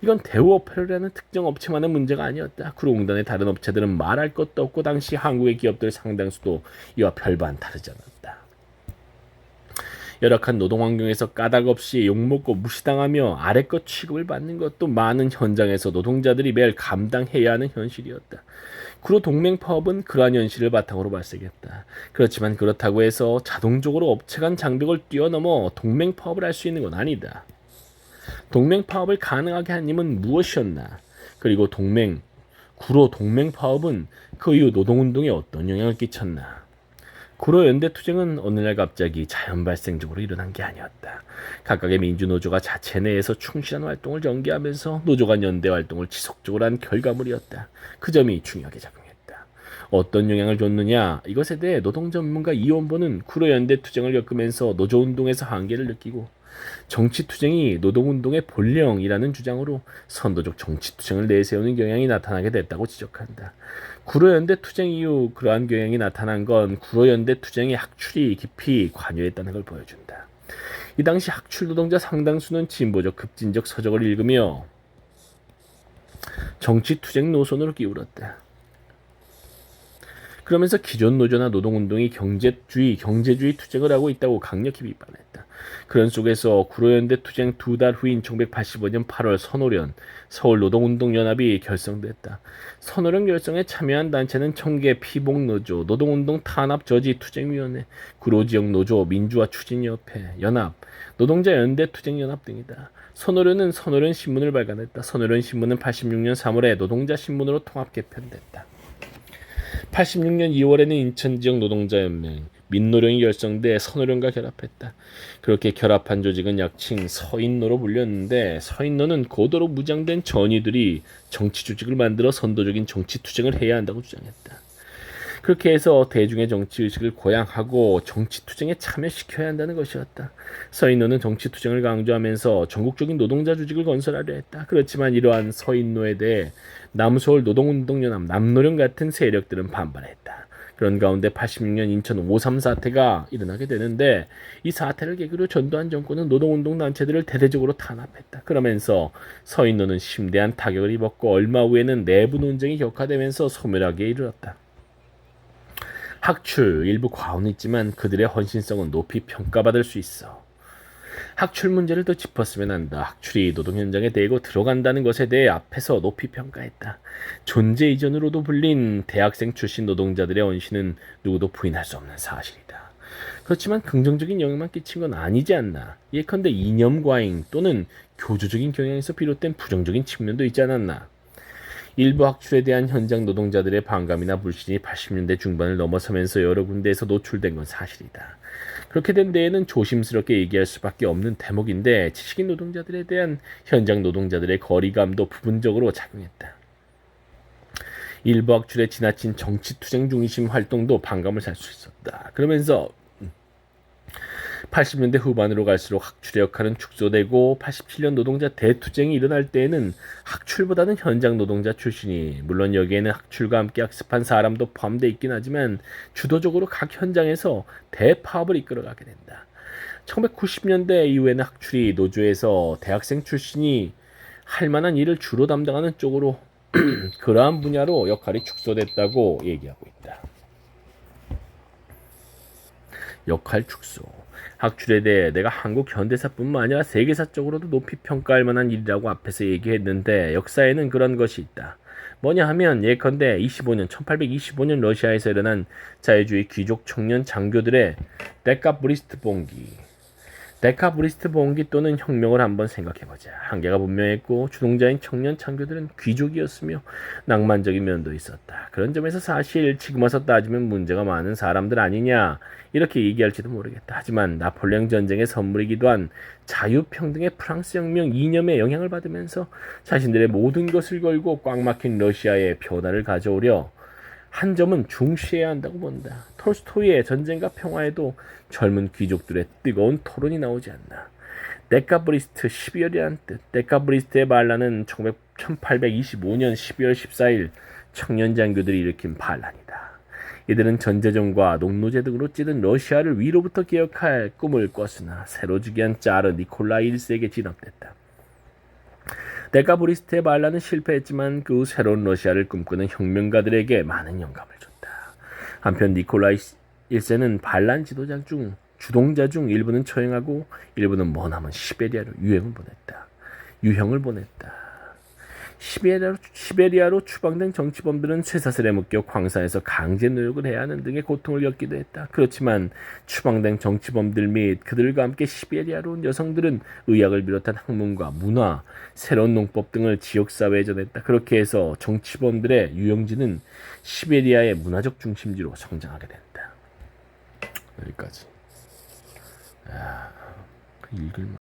이건 대우어페럴이라는 특정 업체만의 문제가 아니었다. 구로공단의 다른 업체들은 말할 것도 없고 당시 한국의 기업들 상당수도 이와 별반 다르지 않았다. 열악한 노동환경에서 까닭없이 욕먹고 무시당하며 아래것 취급을 받는 것도 많은 현장에서 노동자들이 매일 감당해야 하는 현실이었다. 구로 동맹파업은 그러한 현실을 바탕으로 발생했다. 그렇지만 그렇다고 해서 자동적으로 업체 간 장벽을 뛰어넘어 동맹파업을 할 수 있는 건 아니다. 동맹파업을 가능하게 한 힘은 무엇이었나? 그리고 구로 동맹파업은 그 이후 노동운동에 어떤 영향을 끼쳤나? 구로 연대투쟁은 어느 날 갑자기 자연 발생적으로 일어난 게 아니었다. 각각의 민주노조가 자체 내에서 충실한 활동을 전개하면서 노조 간 연대 활동을 지속적으로 한 결과물이었다. 그 점이 중요하게 작용했다. 어떤 영향을 줬느냐? 이것에 대해 노동전문가 이원보는 구로 연대투쟁을 겪으면서 노조운동에서 한계를 느끼고 정치투쟁이 노동운동의 본령이라는 주장으로 선도적 정치투쟁을 내세우는 경향이 나타나게 됐다고 지적한다. 구로연대투쟁 이후 그러한 경향이 나타난 건 구로연대투쟁의 학출이 깊이 관여했다는 걸 보여준다. 이 당시 학출 노동자 상당수는 진보적 급진적 서적을 읽으며 정치투쟁 노선으로 기울었다. 그러면서 기존 노조나 노동운동이 경제주의 투쟁을 하고 있다고 강력히 비판했다. 그런 속에서 구로연대 투쟁 2달 후인 1985년 8월 선오련 서울노동운동연합이 결성됐다. 선오련 결성에 참여한 단체는 청계 피복노조, 노동운동 탄압저지투쟁위원회, 구로지역노조, 민주화추진협회, 연합, 노동자연대투쟁연합 등이다. 선오련은 선오련 신문을 발간했다. 선오련 신문은 86년 3월에 노동자신문으로 통합 개편됐다. 86년 2월에는 인천지역 노동자연맹, 민노령이 결성돼 선오련과 결합했다. 그렇게 결합한 조직은 약칭 서인노로 불렸는데 서인노는 고도로 무장된 전위들이 정치 조직을 만들어 선도적인 정치 투쟁을 해야 한다고 주장했다. 그렇게 해서 대중의 정치의식을 고양하고 정치투쟁에 참여시켜야 한다는 것이었다. 서인노는 정치투쟁을 강조하면서 전국적인 노동자 조직을 건설하려 했다. 그렇지만 이러한 서인노에 대해 남서울 노동운동연합, 남노련 같은 세력들은 반발했다. 그런 가운데 86년 인천 5.3 사태가 일어나게 되는데 이 사태를 계기로 전두환 정권은 노동운동 단체들을 대대적으로 탄압했다. 그러면서 서인노는 심대한 타격을 입었고 얼마 후에는 내부 논쟁이 격화되면서 소멸하기에 이르렀다. 학출 일부 과언이 있지만 그들의 헌신성은 높이 평가받을 수 있어. 학출 문제를 더 짚었으면 한다. 학출이 노동 현장에 대고 들어간다는 것에 대해 앞에서 높이 평가했다. 존재 이전으로도 불린 대학생 출신 노동자들의 헌신은 누구도 부인할 수 없는 사실이다. 그렇지만 긍정적인 영향만 끼친 건 아니지 않나. 예컨대 이념 과잉 또는 교조적인 경향에서 비롯된 부정적인 측면도 있지 않았나. 일부 학출에 대한 현장 노동자들의 반감이나 불신이 80년대 중반을 넘어서면서 여러 군데에서 노출된 건 사실이다. 그렇게 된 데에는 조심스럽게 얘기할 수밖에 없는 대목인데 지식인 노동자들에 대한 현장 노동자들의 거리감도 부분적으로 작용했다. 일부 학출의 지나친 정치투쟁 중심 활동도 반감을 살 수 있었다. 그러면서 80년대 후반으로 갈수록 학출의 역할은 축소되고 87년 노동자 대투쟁이 일어날 때에는 학출보다는 현장 노동자 출신이 물론 여기에는 학출과 함께 학습한 사람도 포함되어 있긴 하지만 주도적으로 각 현장에서 대파업을 이끌어가게 된다. 1990년대 이후에는 학출이 노조에서 대학생 출신이 할 만한 일을 주로 담당하는 쪽으로 그러한 분야로 역할이 축소됐다고 얘기하고 있다. 역할 축소. 학출에 대해 내가 한국 현대사뿐만 아니라 세계사적으로도 높이 평가할 만한 일이라고 앞에서 얘기했는데 역사에는 그런 것이 있다. 뭐냐 하면 예컨대 1825년 러시아에서 일어난 자유주의 귀족 청년 장교들의 데카브리스트 봉기 또는 혁명을 한번 생각해보자. 한계가 분명했고 주동자인 청년 장교들은 귀족이었으며 낭만적인 면도 있었다. 그런 점에서 사실 지금 와서 따지면 문제가 많은 사람들 아니냐 이렇게 얘기할지도 모르겠다. 하지만 나폴레옹 전쟁의 선물이기도 한 자유평등의 프랑스 혁명 이념에 영향을 받으면서 자신들의 모든 것을 걸고 꽉 막힌 러시아에 변화를 가져오려 한 점은 중시해야 한다고 본다. 톨스토이의 전쟁과 평화에도 젊은 귀족들의 뜨거운 토론이 나오지 않나. 데카브리스트 12월이란 뜻. 데카브리스트의 반란은 1825년 12월 14일 청년 장교들이 일으킨 반란이다. 이들은 전제정과 농노제 등으로 찌든 러시아를 위로부터 개혁할 꿈을 꿨으나 새로 즉위한 짜르 니콜라이 1세에게 진압됐다. 데카브리스트의 반란은 실패했지만 그 새로운 러시아를 꿈꾸는 혁명가들에게 많은 영감을 줬다. 한편 니콜라이 1세는 반란 지도자 중 주동자 중 일부는 처형하고 일부는 머나먼 시베리아로 유형을 보냈다. 시베리아로 추방된 정치범들은 쇠사슬에 묶여 광산에서 강제 노역을 해야 하는 등의 고통을 겪기도 했다. 그렇지만 추방된 정치범들 및 그들과 함께 시베리아로 온 여성들은 의학을 비롯한 학문과 문화, 새로운 농법 등을 지역사회에 전했다. 그렇게 해서 정치범들의 유영지는 시베리아의 문화적 중심지로 성장하게 된다. 여기까지. 읽을